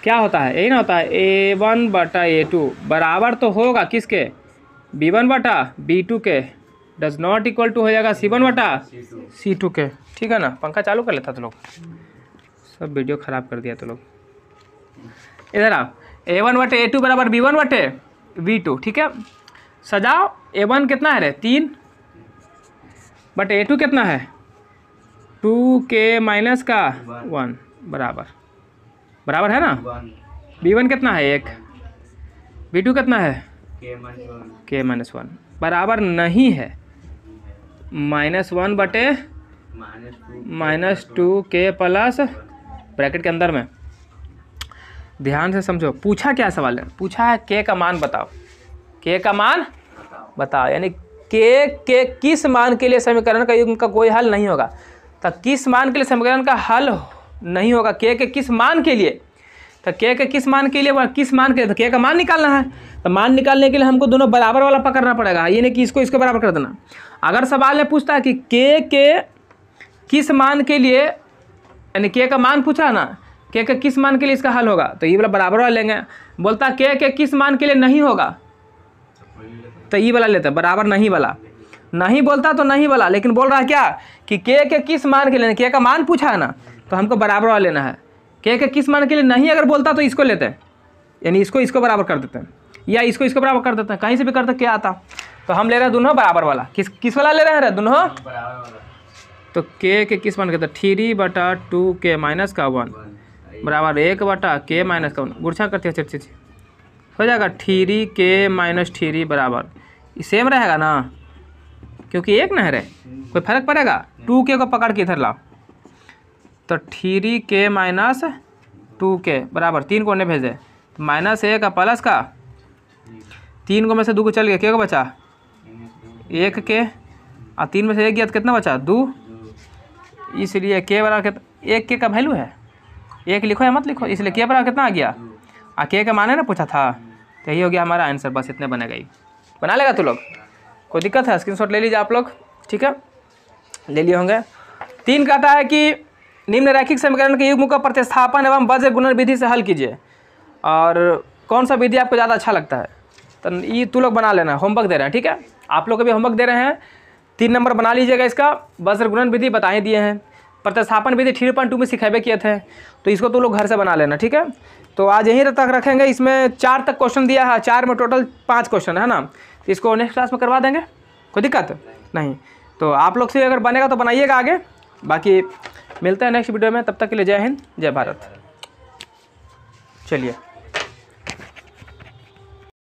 क्या होता है? यही ना होता है a1 बटा a2 बराबर तो होगा किसके b1 बटा b2 के, डज नॉट इक्वल टू हो जाएगा c1 बटा c2 के, ठीक है ना। पंखा चालू कर लेता तो लोग, सब वीडियो ख़राब कर दिया तो लोग। इधर आओ a1 बटे a2 बराबर b1 बटे b2, ठीक है। सजाओ a1 कितना है रे 3 बटे a2 कितना है 2k माइनस का 1 बराबर है ना। b1 कितना है 1, b2 कितना है k - 1 बराबर नहीं है -1 बटे -2k प्लस ब्रैकेट के अंदर में। ध्यान से समझो, पूछा क्या सवाल है, पूछा है k का मान बताओ, k का मान बताओ, यानी k के किस मान के लिए समीकरण का युग्म का कोई हल नहीं होगा। तो किस मान के लिए समीकरण का हल नहीं होगा, k के किस मान के लिए, तो k के किस मान के लिए, किस मान के लिए, तो k का मान निकालना है। तो मान निकालने के लिए हमको दोनों बराबर वाला पकड़ना पड़ेगा, ये नहीं कि इसको बराबर कर देना। अगर सवाल में पूछता है कि k के किस मान के लिए, यानी k का मान पूछा ना, k के किस मान के लिए इसका हल होगा, तो ये वाला बराबर वाला लेंगे। बोलता k के किस मान के लिए नहीं होगा, तो ये वाला लेते हैं बराबर नहीं वाला। नहीं बोलता तो नहीं वाला, लेकिन बोल रहा है क्या कि k के किस मान के लिए, k का मान पूछा है ना, तो हमको बराबर वाला लेना है। k के किस मान के लिए नहीं अगर बोलता तो इसको लेते हैं, यानी इसको बराबर कर देते हैं, या इसको बराबर कर देते हैं, कहीं से भी करते क्या आता। तो हम ले रहे हैं दोनों बराबर वाला। किस वाला ले रहे हैं दोनों बराबर वाला। तो k के किस मान के, 3 बटा 2k माइनस का 1 बराबर 1 बटा k माइनस का 1, गुरछा करते हैं चिट हो जाएगा 3k माइनस 3 बराबर, ये सेम रहेगा ना क्योंकि एक ना है रे, कोई फर्क पड़ेगा। 2k को पकड़ के इधर लाओ, तो 3k माइनस 2k बराबर 3 को ने भेजे -1 का प्लस का 3 को में से 2 को चल गया, k को बचा 1k और 3 में से 1 गया तो कितना बचा 2, इसलिए k बराबर 1k का वैल्यू है 1 लिखो या मत लिखो, इसलिए k बराबर कितना आ गया, और k का मान है ना पूछा था, तो यही हो गया हमारा आंसर। बस इतने बनेगा ही, बना लेगा तू लोग, कोई दिक्कत है स्क्रीनशॉट ले लीजिए आप लोग, ठीक है ले लिए होंगे। 3 कहता है कि निम्न रैखिक समीकरण के युग्म का प्रतिस्थापन एवं वज्र गुणन विधि से हल कीजिए, और कौन सा विधि आपको ज़्यादा अच्छा लगता है, तो ये तू लोग बना लेना। होमवर्क दे रहे हैं, ठीक है आप लोग को भी होमवर्क दे रहे हैं, 3 नंबर बना लीजिएगा इसका। वज्र गुणन विधि बता ही दिए हैं, प्रतिस्थापन विधि 3.2 में सिखावे किए थे, तो इसको तो लोग घर से बना लेना, ठीक है। तो आज यहीं तक रखेंगे, इसमें 4 तक क्वेश्चन दिया है, 4 में टोटल 5 क्वेश्चन है ना, तो इसको नेक्स्ट क्लास में करवा देंगे, कोई दिक्कत नहीं। तो आप लोग से अगर बनेगा तो बनाइएगा आगे, बाकी मिलते हैं नेक्स्ट वीडियो में, तब तक के लिए जय हिंद जय भारत। चलिए।